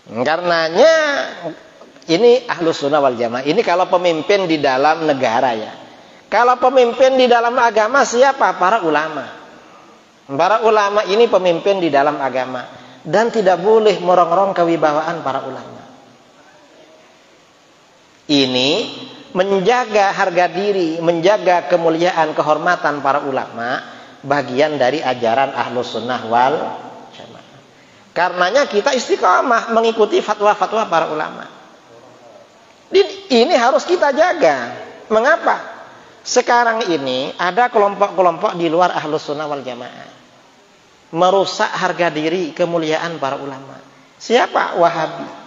Karenanya ini Ahlus Sunnah wal Jamaah. Ini kalau pemimpin di dalam negara ya. Kalau pemimpin di dalam agama siapa? Para ulama. Para ulama ini pemimpin di dalam agama. Dan tidak boleh merongrong kewibawaan para ulama. Ini menjaga harga diri, menjaga kemuliaan, kehormatan para ulama, bagian dari ajaran Ahlus Sunnah wal Jamaah. Karenanya kita istiqamah mengikuti fatwa-fatwa para ulama. Ini harus kita jaga. Mengapa? Sekarang ini ada kelompok-kelompok di luar Ahlus Sunnah wal Jamaah merusak harga diri, kemuliaan para ulama. Siapa? Wahabi.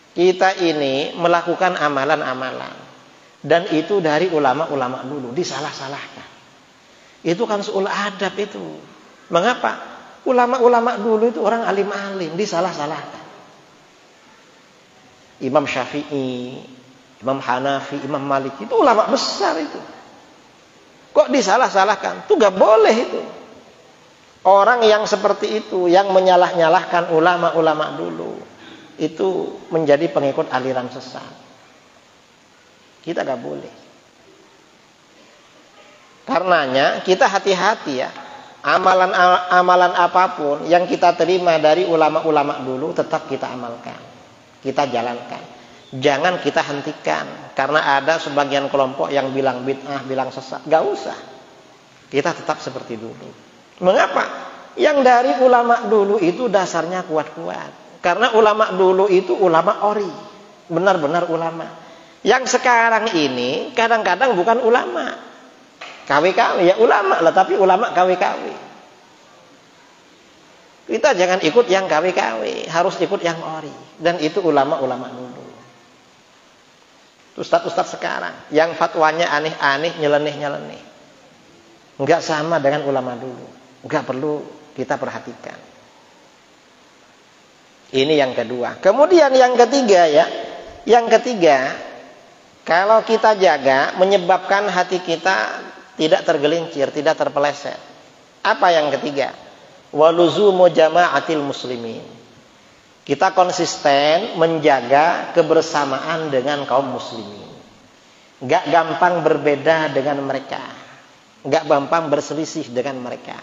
Kita ini melakukan amalan-amalan dan itu dari ulama-ulama dulu disalah-salahkan. Itu kan suul adab itu. Mengapa? Ulama-ulama dulu itu orang alim-alim disalah-salahkan. Imam Syafi'i, Imam Hanafi, Imam Malik itu ulama besar itu. Kok disalah-salahkan? Itu gak boleh itu. Orang yang seperti itu, yang menyalah-nyalahkan ulama-ulama dulu, itu menjadi pengikut aliran sesat. Kita gak boleh. Karenanya kita hati-hati ya. Amalan apapun yang kita terima dari ulama-ulama dulu tetap kita amalkan. Kita jalankan. Jangan kita hentikan. Karena ada sebagian kelompok yang bilang bid'ah, bilang sesat. Gak usah. Kita tetap seperti dulu. Mengapa? Yang dari ulama dulu itu dasarnya kuat-kuat. Karena ulama dulu itu ulama ori. Benar-benar ulama. Yang sekarang ini kadang-kadang bukan ulama. KW-KW ya ulama lah, tapi ulama KW-KW. Kita jangan ikut yang KW-KW. Harus ikut yang ori. Dan itu ulama-ulama dulu. Ustadz-ustadz sekarang yang fatwanya aneh-aneh, nyeleneh-nyeleneh. Enggak sama dengan ulama dulu. Enggak perlu kita perhatikan. Ini yang kedua. Kemudian yang ketiga ya. Yang ketiga, kalau kita jaga menyebabkan hati kita tidak tergelincir, tidak terpeleset. Apa yang ketiga? Waluzumu jama'atil muslimin. Kita konsisten menjaga kebersamaan dengan kaum muslimin. Gak gampang berbeda dengan mereka. Gak gampang berselisih dengan mereka.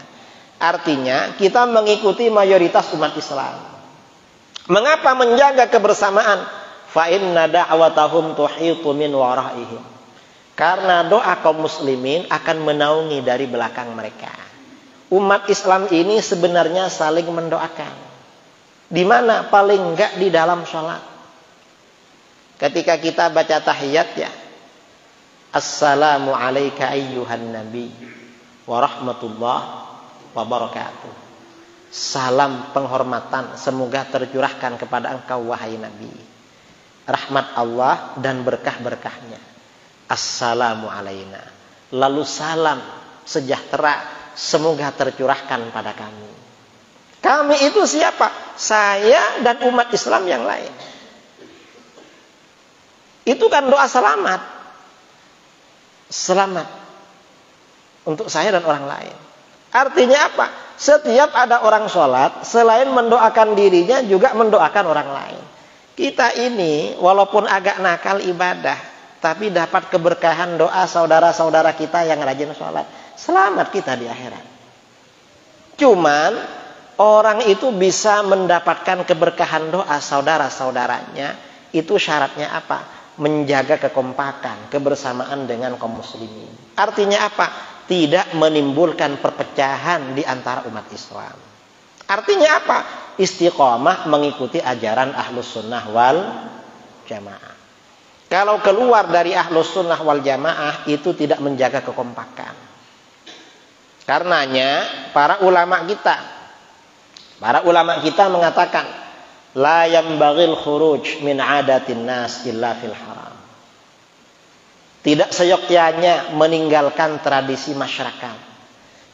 Artinya kita mengikuti mayoritas umat Islam. Mengapa menjaga kebersamaan? Fa inna da'watahum tuhitu min waraihim. Karena doa kaum muslimin akan menaungi dari belakang mereka. Umat Islam ini sebenarnya saling mendoakan. Di mana? Paling enggak di dalam sholat. Ketika kita baca tahiyat ya. Assalamu alayka ayyuhan nabi wa rahmatullah wa barakatuh. Salam penghormatan semoga tercurahkan kepada engkau wahai Nabi. Rahmat Allah dan berkah-berkahnya. Assalamu alayna. Lalu salam sejahtera semoga tercurahkan pada kami. Kami itu siapa? Saya dan umat Islam yang lain. Itu kan doa selamat. Selamat untuk saya dan orang lain. Artinya apa? Setiap ada orang sholat, selain mendoakan dirinya, juga mendoakan orang lain. Kita ini, walaupun agak nakal ibadah, tapi dapat keberkahan doa saudara-saudara kita yang rajin sholat. Selamat kita di akhirat. Cuman, orang itu bisa mendapatkan keberkahan doa saudara-saudaranya, itu syaratnya apa? Menjaga kekompakan, kebersamaan dengan kaum muslimin. Artinya apa? Tidak menimbulkan perpecahan di antara umat Islam. Artinya apa? Istiqomah mengikuti ajaran Ahlus Sunnah wal Jamaah. Kalau keluar dari Ahlus Sunnah wal Jamaah itu tidak menjaga kekompakan. Karenanya para ulama kita mengatakan la yambaghil khuruj min adatin nas illa fil haram. Tidak seyogyanya meninggalkan tradisi masyarakat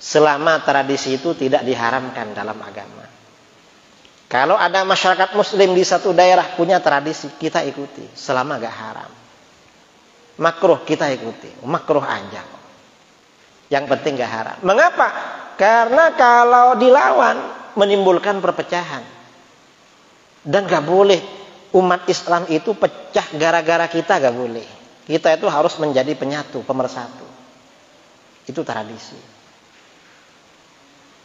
selama tradisi itu tidak diharamkan dalam agama. Kalau ada masyarakat muslim di satu daerah punya tradisi, kita ikuti selama gak haram. Makruh kita ikuti, makruh aja. Yang penting gak haram. Mengapa? Karena kalau dilawan menimbulkan perpecahan. Dan gak boleh umat Islam itu pecah gara-gara kita, gak boleh. Kita itu harus menjadi penyatu, pemersatu. Itu tradisi.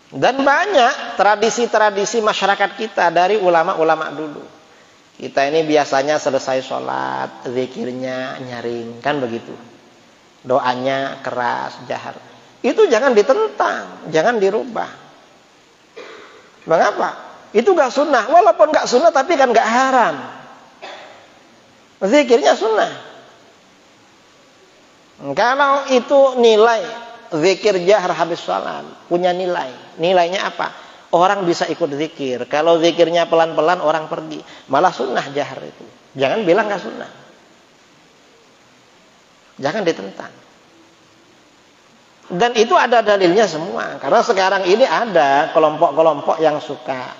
Dan banyak tradisi-tradisi masyarakat kita dari ulama-ulama dulu. Kita ini biasanya selesai sholat, zikirnya nyaring, kan begitu. Doanya keras, jahar. Itu jangan ditentang, jangan dirubah. Mengapa? Itu gak sunnah. Walaupun gak sunnah tapi kan gak haram. Zikirnya sunnah. Kalau itu nilai zikir jahar habis sholat, punya nilai. Nilainya apa? Orang bisa ikut zikir. Kalau zikirnya pelan-pelan orang pergi. Malah sunnah jahar itu. Jangan bilang gak sunnah. Jangan ditentang. Dan itu ada dalilnya semua. Karena sekarang ini ada kelompok-kelompok yang suka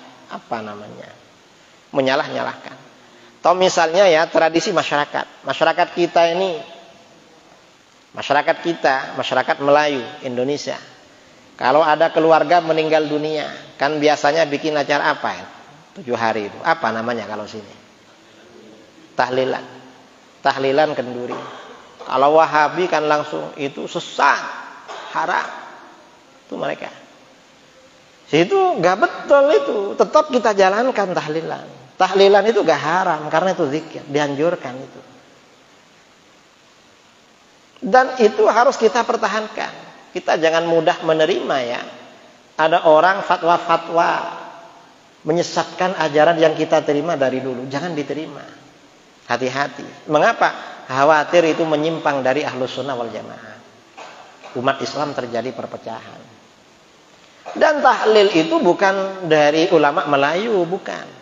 menyalah-nyalahkan. Atau misalnya ya tradisi masyarakat. Masyarakat kita ini, masyarakat Melayu Indonesia. Kalau ada keluarga meninggal dunia, kan biasanya bikin acara apa ya? 7 hari itu. Apa namanya kalau sini? Tahlilan. Tahlilan kenduri. Kalau Wahabi kan langsung itu sesat, haram. Itu mereka. Itu gak betul itu. Tetap kita jalankan tahlilan. Tahlilan itu gak haram karena itu zikir, dianjurkan itu. Dan itu harus kita pertahankan. Kita jangan mudah menerima ya. Ada orang fatwa-fatwa menyesatkan ajaran yang kita terima dari dulu. Jangan diterima. Hati-hati. Mengapa? Khawatir itu menyimpang dari Ahlus Sunnah wal Jamaah. Umat Islam terjadi perpecahan. Dan tahlil itu bukan dari ulama Melayu, bukan.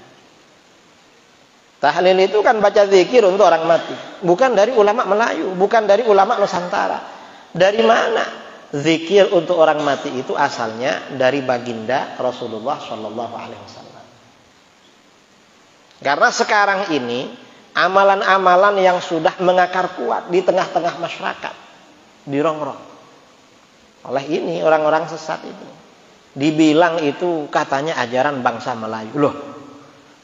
Tahlil itu kan baca zikir untuk orang mati. Bukan dari ulama Melayu, bukan dari ulama Nusantara. Dari mana? Zikir untuk orang mati itu asalnya dari baginda Rasulullah Shallallahu Alaihi Wasallam. Karena sekarang ini amalan-amalan yang sudah mengakar kuat di tengah-tengah masyarakat dirongrong oleh ini orang-orang sesat itu. Dibilang itu katanya ajaran bangsa Melayu. Loh,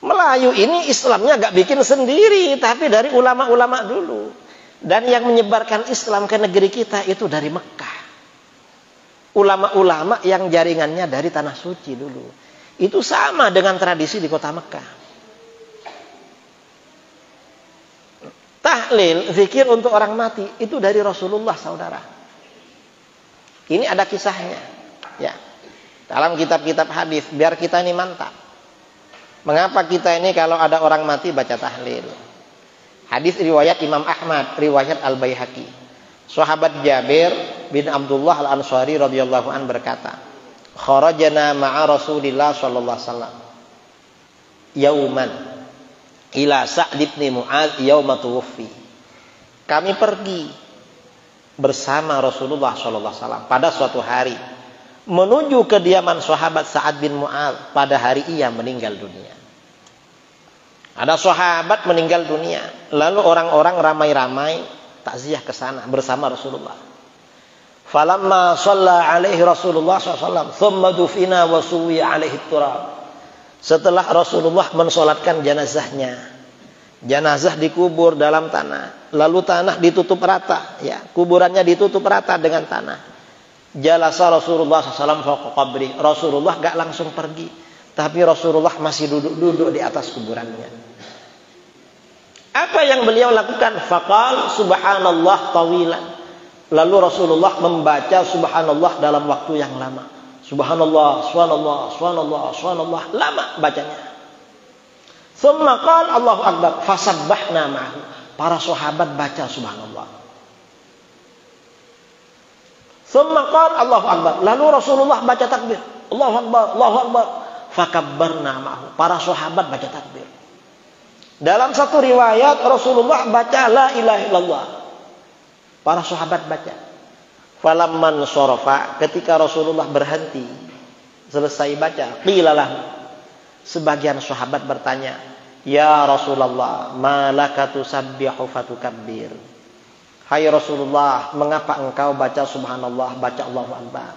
Melayu ini Islamnya gak bikin sendiri, tapi dari ulama-ulama dulu. Dan yang menyebarkan Islam ke negeri kita itu dari Mekah. Ulama-ulama yang jaringannya dari Tanah Suci dulu. Itu sama dengan tradisi di kota Mekah. Tahlil, zikir untuk orang mati, itu dari Rasulullah, saudara. Ini ada kisahnya. Ya. Dalam kitab-kitab hadis, biar kita ini mantap. Mengapa kita ini kalau ada orang mati baca tahlil? Hadis riwayat Imam Ahmad, riwayat Al-Baihaqi. Sahabat Jabir bin Abdullah Al-Ansari radhiyallahu an berkata, "Kharajna ma'a Rasulillah sallallahu alaihi wasallam yauman ila Sa'd bin Mu'adz yauma tuwfi." Kami pergi bersama Rasulullah sallallahu alaihi wasallam pada suatu hari menuju kediaman sahabat Sa'ad bin Mu'adz pada hari ia meninggal dunia. Ada sahabat meninggal dunia, lalu orang-orang ramai-ramai takziah ke sana bersama Rasulullah. Falamma shalla alaihi Rasulullah sallallahu thumma dufina wa suwiya alaihi turab. Setelah Rasulullah mensolatkan jenazahnya, jenazah dikubur dalam tanah, lalu tanah ditutup rata, ya, kuburannya ditutup rata dengan tanah. Jalasa Rasulullah sallallahu fawqa qabri. Rasulullah gak langsung pergi, tapi Rasulullah masih duduk-duduk di atas kuburannya. Apa yang beliau lakukan? Faqal subhanallah tawilan. Lalu Rasulullah membaca subhanallah dalam waktu yang lama. Subhanallah, subhanallah, subhanallah, subhanallah, lama bacanya. Tsumma qala Allahu akbar, fasabbahna ma'ahu. Para sahabat baca subhanallah. Tsumma qala Allahu akbar. Lalu Rasulullah baca takbir. Allahu akbar, Allahu akbar. Fakabbarna ma'ahu. Para sahabat baca takbir. Dalam satu riwayat Rasulullah baca la ilaha illallah. Para sahabat baca. Falamman sorofa, ketika Rasulullah berhenti selesai baca, qilalah, sebagian sahabat bertanya, ya Rasulullah, malaka tusabbihu fatukabbir. Hai Rasulullah, mengapa engkau baca subhanallah, baca Allahu Akbar,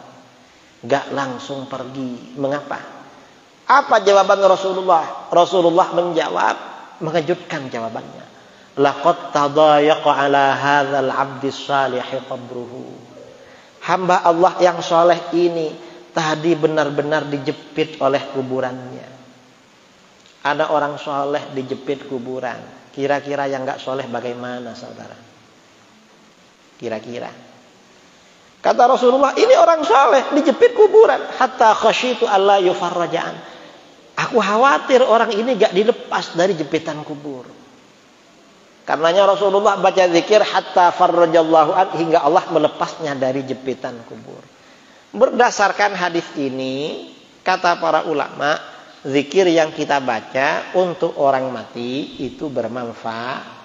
gak langsung pergi, mengapa? Apa jawaban Rasulullah? Rasulullah menjawab, mengejutkan jawabannya, laqad tadayaqa ala hadzal 'abdis salihi qabruhu. Hamba Allah yang soleh ini tadi benar-benar dijepit oleh kuburannya. Ada orang soleh dijepit kuburan. Kira-kira yang gak soleh bagaimana, saudara? Kira-kira. Kata Rasulullah, ini orang soleh dijepit kuburan. Hatta khasyitu alla yufarraja'an. Aku khawatir orang ini gak dilepas dari jepitan kubur. Karenanya Rasulullah baca zikir hatta farrajallahu an, hingga Allah melepasnya dari jepitan kubur. Berdasarkan hadis ini, kata para ulama, zikir yang kita baca untuk orang mati itu bermanfaat.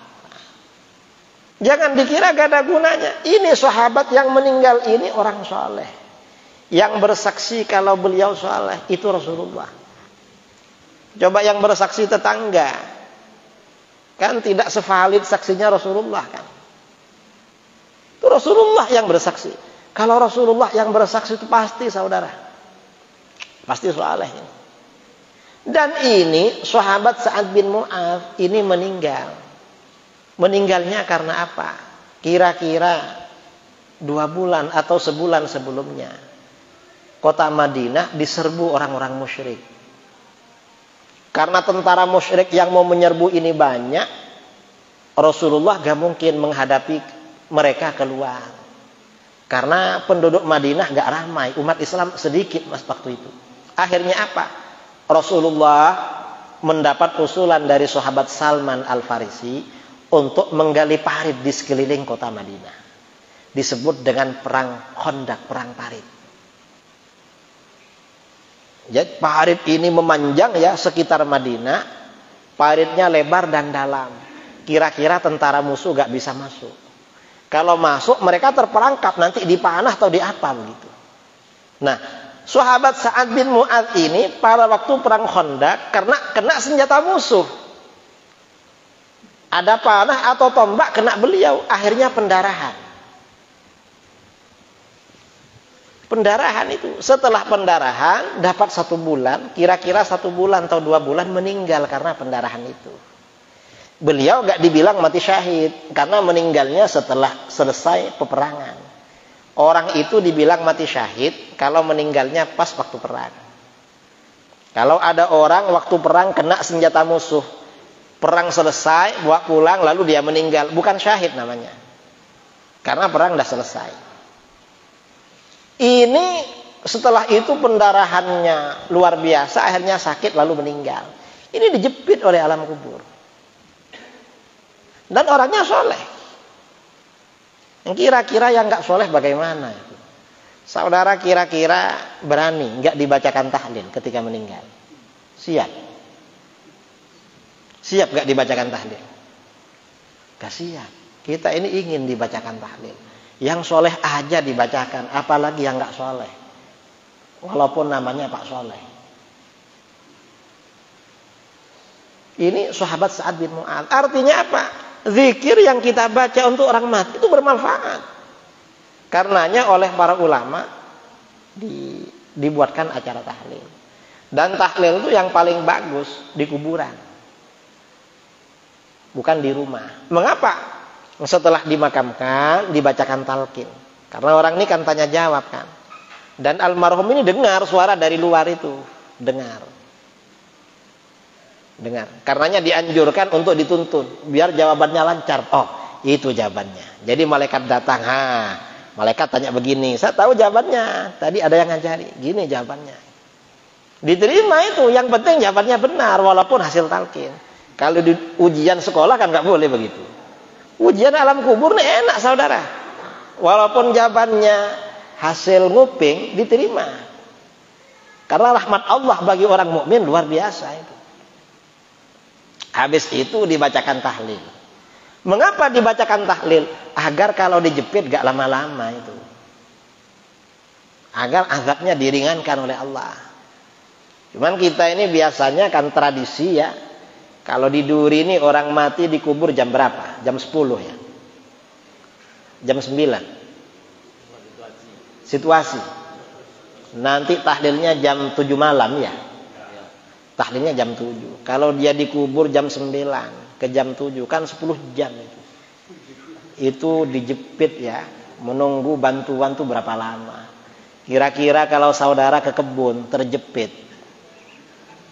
Jangan dikira gak ada gunanya. Ini sahabat yang meninggal ini orang soleh, yang bersaksi kalau beliau soleh itu Rasulullah. Coba yang bersaksi tetangga, kan tidak sevalid saksinya Rasulullah kan. Itu Rasulullah yang bersaksi. Kalau Rasulullah yang bersaksi itu pasti, saudara, pasti soleh ini. Dan ini sahabat Sa'ad bin Mu'adz ini meninggal. Meninggalnya karena apa? Kira-kira 2 bulan atau sebulan sebelumnya, kota Madinah diserbu orang-orang musyrik. Karena tentara musyrik yang mau menyerbu ini banyak, Rasulullah gak mungkin menghadapi mereka keluar. Karena penduduk Madinah gak ramai, umat Islam sedikit mas waktu itu. Akhirnya apa? Rasulullah mendapat usulan dari sahabat Salman Al-Farisi untuk menggali parit di sekeliling kota Madinah. Disebut dengan perang Khandaq, perang parit. Jadi parit ini memanjang ya sekitar Madinah. Paritnya lebar dan dalam. Kira-kira tentara musuh gak bisa masuk. Kalau masuk mereka terperangkap, nanti dipanah atau diapa begitu. Nah, sahabat Sa'ad bin Mu'adz ini pada waktu perang Khandaq karena kena senjata musuh. Ada panah atau tombak kena beliau, akhirnya pendarahan. Pendarahan itu, setelah pendarahan dapat 1 bulan, kira-kira 1 bulan atau 2 bulan meninggal karena pendarahan itu. Beliau gak dibilang mati syahid karena meninggalnya setelah selesai peperangan. Orang itu dibilang mati syahid kalau meninggalnya pas waktu perang. Kalau ada orang waktu perang kena senjata musuh, perang selesai, bawa pulang lalu dia meninggal, bukan syahid namanya. Karena perang sudah selesai. Ini setelah itu pendarahannya luar biasa, akhirnya sakit lalu meninggal. Ini dijepit oleh alam kubur. Dan orangnya soleh. Yang kira-kira yang gak soleh bagaimana? Saudara kira-kira berani gak dibacakan tahlil ketika meninggal? Siap? Siap gak dibacakan tahlil? Gak siap. Kita ini ingin dibacakan tahlil. Yang soleh aja dibacakan, apalagi yang gak soleh. Walaupun namanya Pak Soleh. Ini sahabat Sa'ad bin Mu'adz. Artinya apa? Zikir yang kita baca untuk orang mati itu bermanfaat. Karenanya oleh para ulama dibuatkan acara tahlil. Dan tahlil itu yang paling bagus di kuburan, bukan di rumah. Mengapa? Setelah dimakamkan dibacakan talqin. Karena orang ini kan tanya jawab kan. Dan almarhum ini dengar suara dari luar itu, dengar. Karenanya dianjurkan untuk dituntun biar jawabannya lancar. Oh, itu jawabannya. Jadi malaikat datang, malaikat tanya begini, saya tahu jawabannya. Tadi ada yang ngajari, gini jawabannya. Diterima itu, yang penting jawabannya benar walaupun hasil talqin. Kalau di ujian sekolah kan nggak boleh begitu. Ujian alam kubur nih enak saudara. Walaupun jawabannya hasil nguping diterima. Karena rahmat Allah bagi orang mukmin luar biasa itu. Habis itu dibacakan tahlil. Mengapa dibacakan tahlil? Agar kalau dijepit gak lama-lama itu. agar azabnya diringankan oleh Allah. Cuman kita ini biasanya kan tradisi ya, kalau di Duri ini orang mati dikubur jam berapa? Jam 10 ya, jam 9 situasi. Nanti tahlilnya jam 7 malam ya, tahlilnya jam 7. Kalau dia dikubur jam 9 ke jam 7 kan 10 jam itu dijepit ya, menunggu bantuan tuh berapa lama. Kira-kira kalau saudara ke kebun terjepit,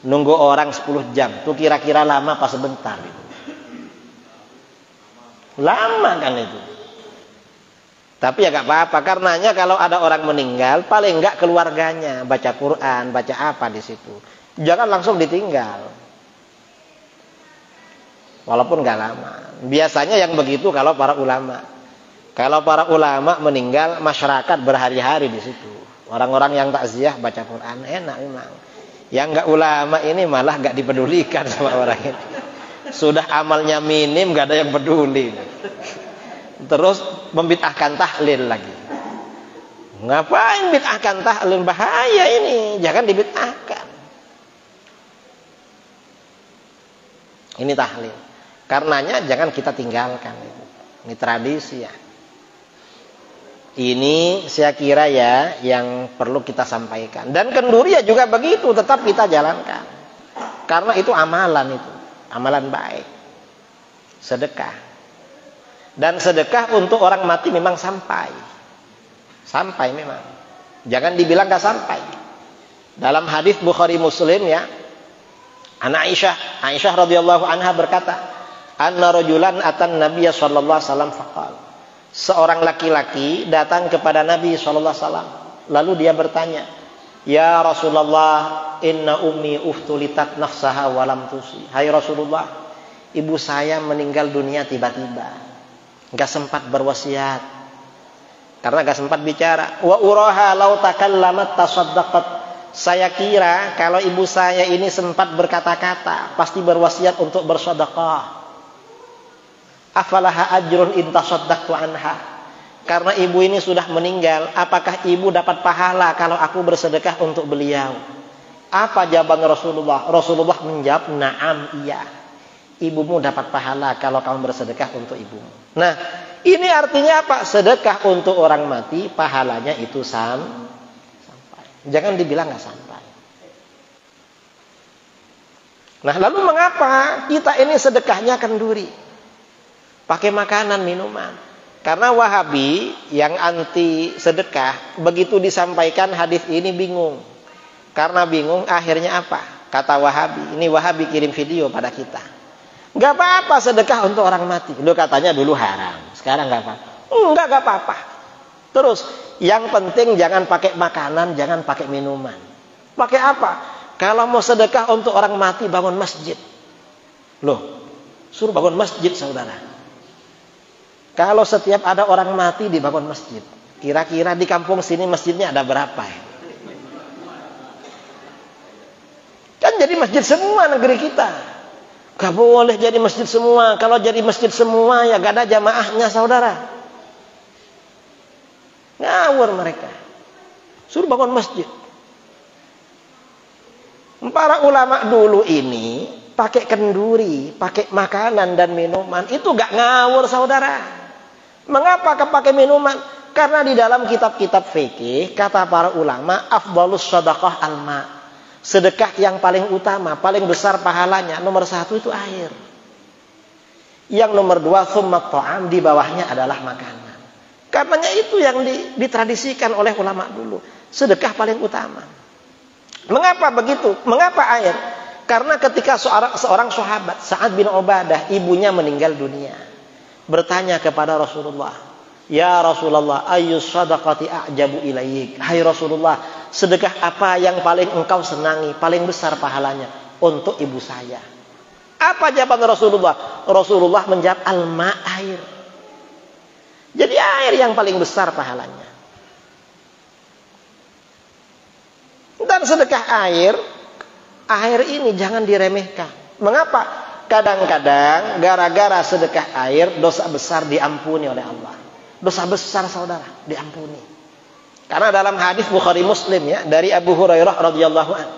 nunggu orang 10 jam, tuh kira-kira lama apa sebentar? Lama kan itu. Tapi ya gak apa-apa, karenanya kalau ada orang meninggal, paling enggak keluarganya baca Quran, baca apa di situ. Jangan langsung ditinggal. Walaupun gak lama. Biasanya yang begitu kalau para ulama. Kalau para ulama meninggal, masyarakat berhari-hari di situ. Orang-orang yang takziah baca Quran, enak memang. Yang gak ulama ini malah gak dipedulikan sama orang ini. Sudah amalnya minim, gak ada yang peduli. Terus membid'ahkan tahlil lagi. Ngapain bid'ahkan tahlil? Bahaya ini, jangan dibid'ahkan. Ini tahlil. Karenanya jangan kita tinggalkan itu. Ini tradisi ya. Ini saya kira ya yang perlu kita sampaikan. Dan kenduri ya juga begitu, tetap kita jalankan. Karena itu amalan itu, amalan baik. Sedekah. Dan sedekah untuk orang mati memang sampai. Sampai memang. Jangan dibilang gak sampai. Dalam hadis Bukhari Muslim ya, Aisyah radhiyallahu anha berkata, anna rajulan atan Nabiy sallallahu alaihi wasallam faqal. Seorang laki-laki datang kepada Nabi sallallahu alaihi wasallam, lalu dia bertanya, "Ya Rasulullah, inna ummi uftulitat nafsaha wa lam tusi." Hai Rasulullah, ibu saya meninggal dunia tiba-tiba. Enggak sempat berwasiat. Karena enggak sempat bicara. Wa uraha law takallamat tasaddaqat. Saya kira kalau ibu saya ini sempat berkata-kata, pasti berwasiat untuk bersedekah. Afalaha ajrun in tasaddaqtu anha. Karena ibu ini sudah meninggal, apakah ibu dapat pahala kalau aku bersedekah untuk beliau? Apa jawaban Rasulullah? Rasulullah menjawab, "Na'am, iya. Ibumu dapat pahala kalau kamu bersedekah untuk ibumu." Nah, ini artinya apa? Sedekah untuk orang mati, pahalanya itu sampai. Jangan dibilang nggak sampai. Nah, lalu mengapa kita ini sedekahnya kenduri? Pakai makanan, minuman. Karena Wahabi yang anti sedekah, begitu disampaikan hadis ini bingung. Karena bingung, akhirnya apa? Kata Wahabi, ini Wahabi kirim video pada kita. Gak apa-apa sedekah untuk orang mati. Lu katanya dulu haram, sekarang gak apa-apa. Enggak, gak apa-apa. Terus, yang penting jangan pakai makanan, jangan pakai minuman. Pakai apa? Kalau mau sedekah untuk orang mati, bangun masjid. Loh, suruh bangun masjid saudara. Kalau setiap ada orang mati dibangun masjid, kira-kira di kampung sini masjidnya ada berapa ya? Kan jadi masjid semua negeri kita. Gak boleh jadi masjid semua. Kalau jadi masjid semua ya gak ada jamaahnya saudara. Ngawur mereka. Suruh bangun masjid. Para ulama dulu ini pakai kenduri, pakai makanan dan minuman. Itu gak ngawur saudara. Mengapa pakai minuman? Karena di dalam kitab-kitab fikih kata para ulama, afdhalus shadaqah al-ma'. Sedekah yang paling utama, paling besar pahalanya, nomor 1 itu air. Yang nomor 2 tsummat ta'am, di bawahnya adalah makanan. Karenanya itu yang ditradisikan oleh ulama dulu. Sedekah paling utama. Mengapa begitu? Mengapa air? Karena ketika seorang sahabat Sa'ad bin Ubadah, ibunya meninggal dunia, bertanya kepada Rasulullah, "Ya Rasulullah, ayyus shadaqati a'jabu ilaik?" Hai Rasulullah, sedekah apa yang paling engkau senangi, paling besar pahalanya untuk ibu saya? Apa jawaban Rasulullah? Rasulullah menjawab, "Al-ma', air." Jadi air yang paling besar pahalanya. Dan sedekah air ini jangan diremehkan. Mengapa? Kadang-kadang gara-gara sedekah air dosa besar diampuni oleh Allah. Dosa besar saudara diampuni. Karena dalam hadis Bukhari Muslim ya, dari Abu Hurairah radhiyallahu anhu,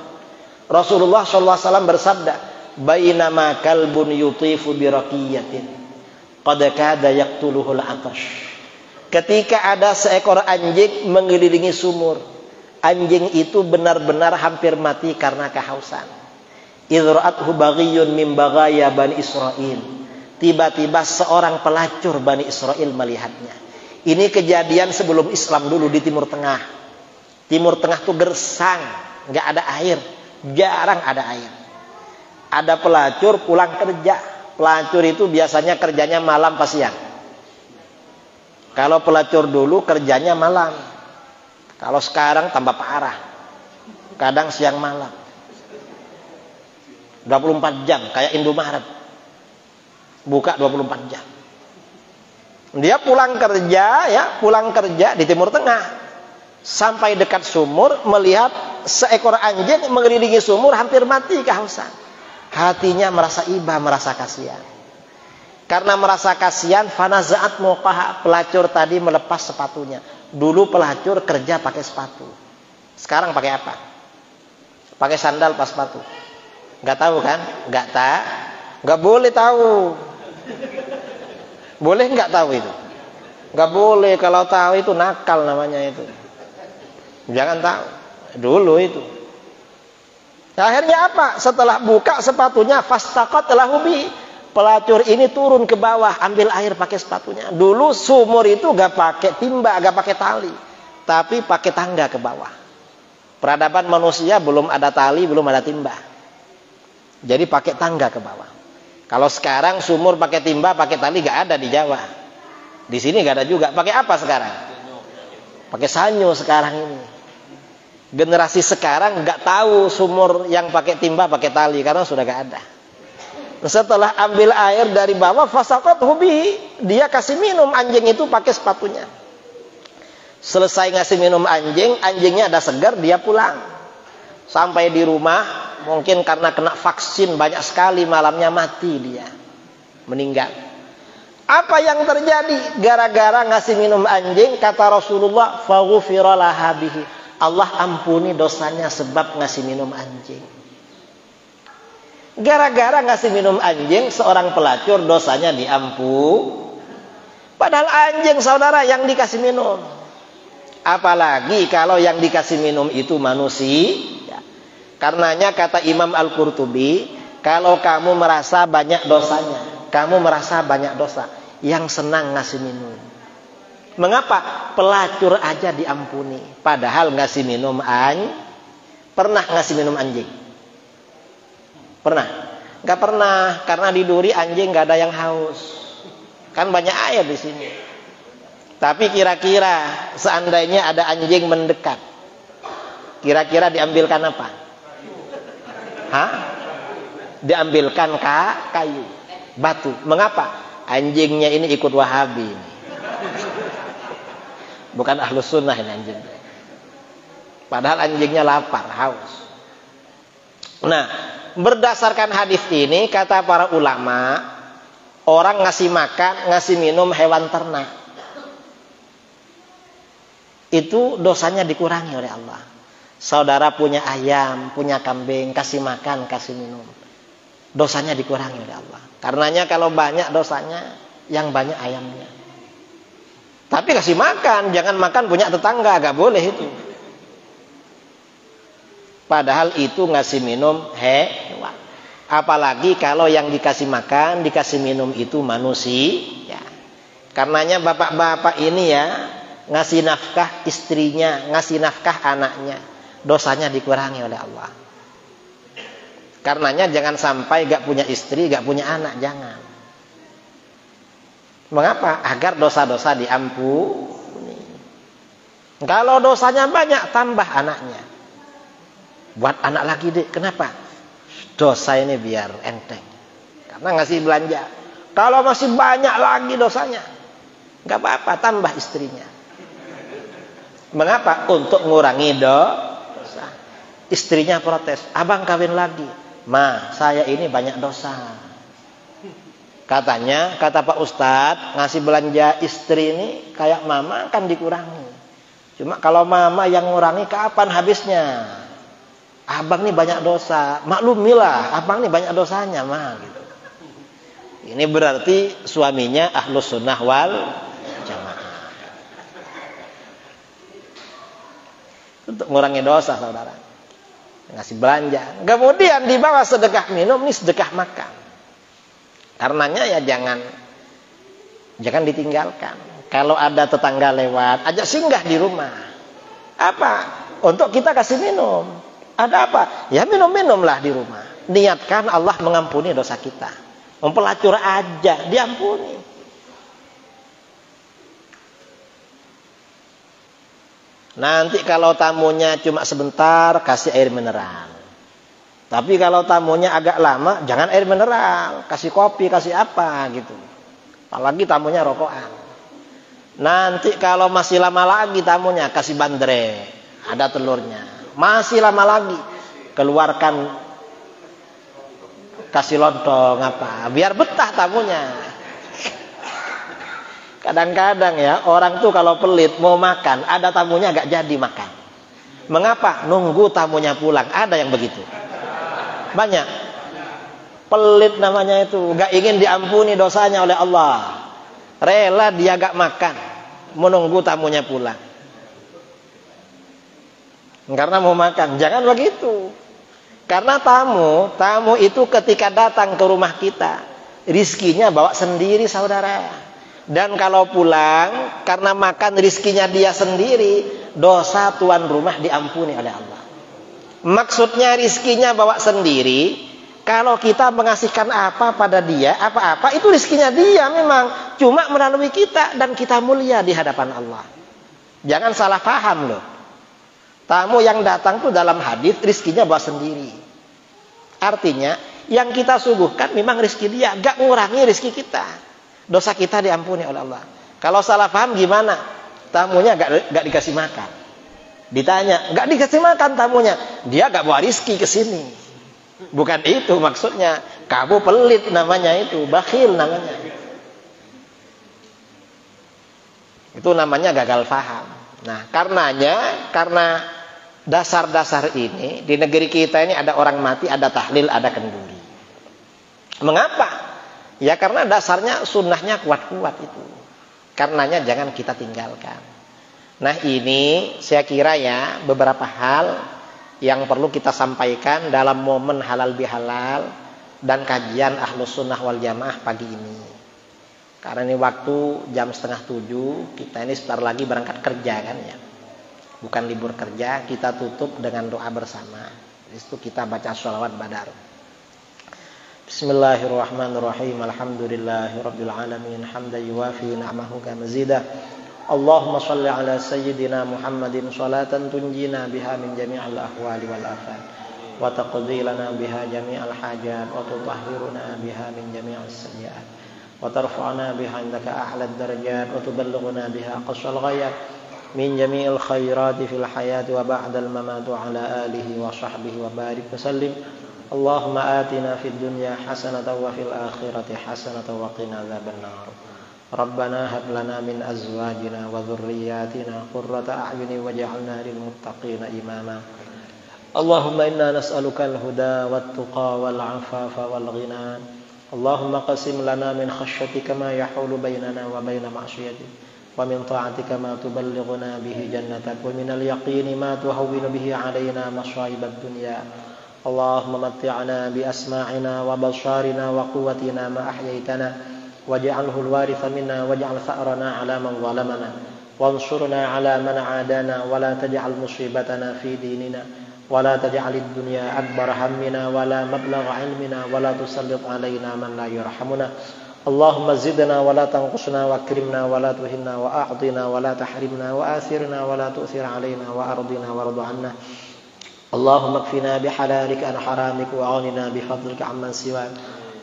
Rasulullah sallallahu alaihi wasallam bersabda, "Bainama kalbun yutifu bi raqiyatin, qad kada yaqtuluhul 'atash." Ketika ada seekor anjing mengelilingi sumur, anjing itu benar-benar hampir mati karena kehausan. Idra'athu baghiyun min baghaya Bani Israil. Tiba-tiba seorang pelacur Bani Israil melihatnya. Ini kejadian sebelum Islam dulu di Timur Tengah. Timur Tengah tuh gersang, nggak ada air, jarang ada air. Ada pelacur pulang kerja. Pelacur itu biasanya kerjanya malam pas siang. Kalau pelacur dulu kerjanya malam. Kalau sekarang tambah parah. Kadang siang malam. 24 jam kayak Indomaret. Buka 24 jam. Dia pulang kerja di Timur Tengah. Sampai dekat sumur melihat seekor anjing mengelilingi sumur hampir mati kehausan. Hatinya merasa iba, merasa kasihan. Karena merasa kasihan, fanazaat muqaha, pelacur tadi melepas sepatunya. Dulu pelacur kerja pakai sepatu. Sekarang pakai apa? Pakai sandal pas sepatu. Nggak tahu kan? Nggak boleh tahu. Boleh nggak tahu itu? Nggak boleh, kalau tahu itu nakal namanya itu. Jangan tahu. Dulu itu. Akhirnya apa? Setelah buka sepatunya, fastaqat lahu bi. Pelacur ini turun ke bawah, ambil air pakai sepatunya. Dulu sumur itu nggak pakai timba, nggak pakai tali, tapi pakai tangga ke bawah. Peradaban manusia belum ada tali, belum ada timba. Jadi pakai tangga ke bawah. Kalau sekarang sumur pakai timba, pakai tali gak ada di Jawa. Di sini gak ada juga. Pakai apa sekarang? Pakai sanyo sekarang ini. Generasi sekarang gak tahu sumur yang pakai timba, pakai tali karena sudah gak ada. Setelah ambil air dari bawah, fasaqat hubi, dia kasih minum anjing itu pakai sepatunya. Selesai ngasih minum anjing, anjingnya ada segar, dia pulang. Sampai di rumah, mungkin karena kena vaksin banyak sekali, malamnya mati dia, meninggal. Apa yang terjadi? Gara-gara ngasih minum anjing, kata Rasulullah, faghufira laha bihi, Allah ampuni dosanya sebab ngasih minum anjing. Gara-gara ngasih minum anjing, seorang pelacur dosanya diampuni. Padahal anjing saudara yang dikasih minum. Apalagi kalau yang dikasih minum itu manusia. Karenanya kata Imam Al-Qurtubi, kalau kamu merasa banyak dosanya, kamu merasa banyak dosa, yang senang ngasih minum. Mengapa? Pelacur aja diampuni, padahal ngasih minum pernah ngasih minum anjing? Pernah? Gak pernah, karena di duri anjing gak ada yang haus. Kan banyak air di sini. Tapi kira-kira seandainya ada anjing mendekat, kira-kira diambilkan apa? Diambilkan kayu, batu. Mengapa? Anjingnya ini ikut Wahabi. Bukan Ahlus Sunnah ini anjing. Padahal anjingnya lapar, haus. Nah, berdasarkan hadis ini kata para ulama, orang ngasih makan, ngasih minum hewan ternak, itu dosanya dikurangi oleh Allah. Saudara punya ayam, punya kambing, kasih makan, kasih minum, dosanya dikurangi oleh Allah. Karenanya kalau banyak dosanya, yang banyak ayamnya. Tapi kasih makan, jangan makan punya tetangga, gak boleh itu. Padahal itu ngasih minum hewan. Apalagi kalau yang dikasih makan, dikasih minum itu manusia. Karenanya bapak-bapak ini ya, ngasih nafkah istrinya, ngasih nafkah anaknya, dosanya dikurangi oleh Allah. Karenanya jangan sampai gak punya istri, gak punya anak, jangan. Mengapa? Agar dosa-dosa diampuni. Kalau dosanya banyak, tambah anaknya. Buat anak lagi deh, kenapa? Dosa ini biar enteng. Karena ngasih belanja. Kalau masih banyak lagi dosanya, gak apa-apa, tambah istrinya. Mengapa? Untuk ngurangi dosa. Istrinya protes, abang kawin lagi. Ma, saya ini banyak dosa. Katanya, kata Pak Ustadz, ngasih belanja istri ini kayak mama kan dikurangi. Cuma kalau mama yang ngurangi, kapan habisnya? Abang nih banyak dosa, maklumilah, abang nih banyak dosanya, mah gitu. Ini berarti suaminya ahlus sunnah wal jamaah. Untuk ngurangi dosa, saudara. Ngasih belanja. Kemudian di bawah sedekah minum, ini sedekah makan. Karenanya ya jangan ditinggalkan. Kalau ada tetangga lewat, ajak singgah di rumah. Apa? Untuk kita kasih minum. Ada apa? Ya minum-minumlah di rumah. Niatkan Allah mengampuni dosa kita. Mempelacur aja, diampuni. Nanti kalau tamunya cuma sebentar, kasih air mineral. Tapi kalau tamunya agak lama, jangan air mineral. Kasih kopi, kasih apa gitu. Apalagi tamunya rokokan. Nanti kalau masih lama lagi tamunya, kasih bandre. Ada telurnya. Masih lama lagi, keluarkan, kasih lontong apa. Biar betah tamunya. Kadang-kadang ya, orang tuh kalau pelit mau makan, ada tamunya gak jadi makan. Mengapa? Nunggu tamunya pulang. Ada yang begitu. Banyak. Pelit namanya itu. Gak ingin diampuni dosanya oleh Allah. Rela dia gak makan. Menunggu tamunya pulang. Karena mau makan. Jangan begitu. Karena tamu itu ketika datang ke rumah kita, rizkinya bawa sendiri, saudara. Dan kalau pulang, karena makan rizkinya dia sendiri, dosa tuan rumah diampuni oleh Allah. Maksudnya rizkinya bawa sendiri. Kalau kita mengasihkan apa pada dia, apa-apa, itu rizkinya dia memang. Cuma melalui kita, dan kita mulia di hadapan Allah. Jangan salah paham loh. Tamu yang datang tuh dalam hadis rizkinya bawa sendiri. Artinya, yang kita suguhkan memang rizki dia. Gak ngurangi rizki kita. Dosa kita diampuni oleh Allah. Kalau salah paham gimana? Tamunya gak dikasih makan. Ditanya, gak dikasih makan tamunya. Dia gak bawa rizki ke sini. Bukan itu maksudnya. Kamu pelit namanya itu. Bakhil namanya. Itu namanya gagal paham. Nah, karena dasar-dasar ini, di negeri kita ini ada orang mati, ada tahlil, ada kenduri. Mengapa? Ya karena dasarnya sunnahnya kuat-kuat itu. Karenanya jangan kita tinggalkan. Nah ini saya kira ya beberapa hal yang perlu kita sampaikan dalam momen halal bihalal dan kajian Ahlus Sunnah wal Jamaah pagi ini. Karena ini waktu jam 6:30, kita ini sebentar lagi berangkat kerja kan ya. Bukan libur kerja, kita tutup dengan doa bersama. Itu kita baca sholawat badar. Bismillahirrahmanirrahim. Alhamdulillahirabbil alamin. Hamdan yuwafi ni'amahu kama mazida. Allahumma shalli ala sayyidina Muhammadin salatan tunjina biha min jami'il ahwali wal afat wa taqdi lana biha jami'al hajat wa tutahhiruna biha min jami'is sayyi'at wa tarfa'una biha indaka a'la ad-darajat wa tuballighuna biha aqsal ghayat min jami'il khairati fil hayati wa ba'dal mamati ala alihi wa sahbihi wa barik wa sallim. Allahumma atina fid dunya hasanatan wa fil akhirati hasanatan wa qina adzabannar. Rabbana hab lana min azwajina wa dhurriyyatina qurrata a'yunin waj'alna lil muttaqina imama. Allahumma inna nas'aluka al-huda wat-tuqa wal-'afafa wal-ghina. Allahumma qasim lana min khashyatika ma yahulu bainana wa baina ma'siyatik wa min ta'atika ma tuballighuna bihi jannatak wa min al-yaqini ma tuhawwinu bihi 'alaina masa'ib ad-dunya. Allahumma matti'na bi asma'ina wa basharina wa quwwatina ma ahyaytana waj'alhu al-waritha minna waj'al tha'rana 'ala man zalamana wansurna 'ala man 'adana wa la taj'al musibatana fi dinina wa la taj'al ad-dunya akbar hammina wa la mablagha 'ilmina wa la tusallit 'alaina man la yarhamuna. Allahumma zidna wa la tanqusna wa akrimna wa la tuhinna wa a'tina wa la tahrimna wa athirna wa la tu'thir 'alaina wa ardina warḍa 'anna. Allahumma kfina bihalalika an haramika wa aghnina bifadlika amman siwak.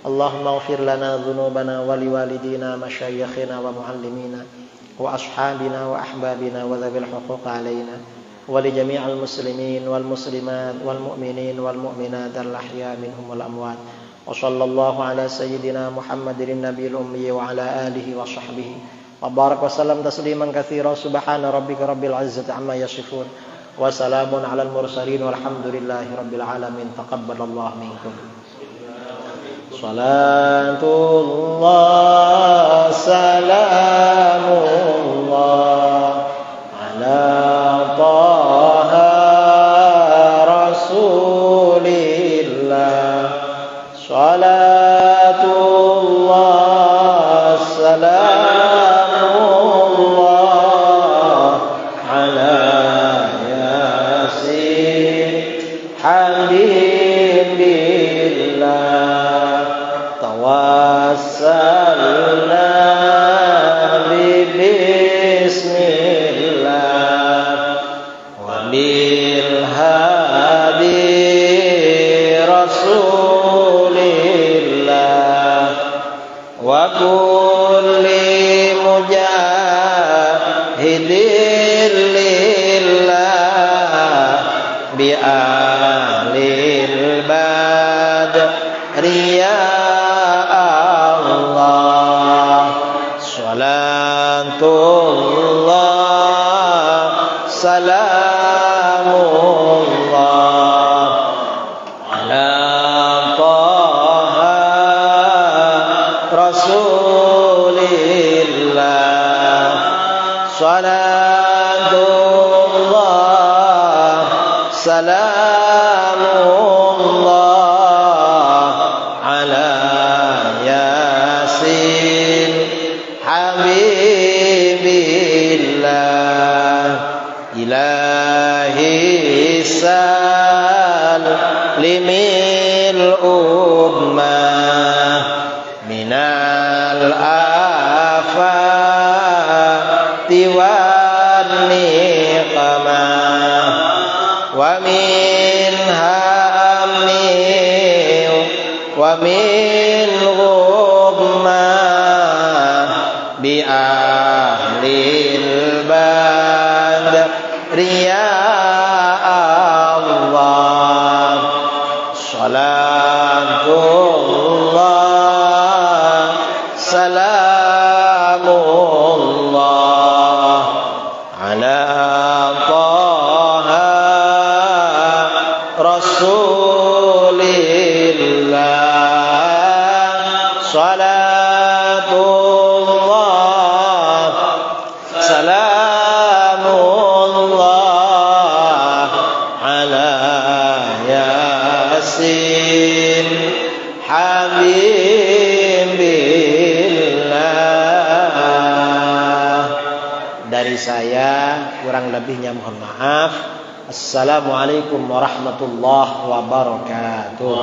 Allahumma ighfir lana dhunubana wa liwalidina masyayikhina wa muallimina wa ashabina wa ahbabina wa dhabil huquq alaina wa li jami'il muslimin wal muslimat wal mu'minin wal mu'minat al ahya minhum wal amwat. Wa sallallahu ala sayyidina Muhammadin nabiyil ummi wa ala alihi wa sahbihi wa barak wa sallam tasliman katsira. Subhana rabbika rabbil izzati amma yasifun wa salamun alal mursalin walhamdulillahi rabbil alamin. Taqabbalallahu minkum. Salatullah salamullah ala taha rasulillah. Salatullah salamullah ala yasin habibillah. Tawassalna bismillah wa bil hadi rasulillah wa kulli mujahidin lillah bi ahlil badri ya salamullah ala taha rasulillah. Salatullah salamullah ala yasin habibillah. Ilahi salimil ummah minal afati wan niqamah wa min hamni wa min ghummah bi ahlil badri ya Allah. Salatullah salamullah ala taha rasulillah. Salatullah salamullah ala yasin habibillah. Dari saya kurang lebihnya mohon maaf. Assalamualaikum warahmatullahi wabarakatuh.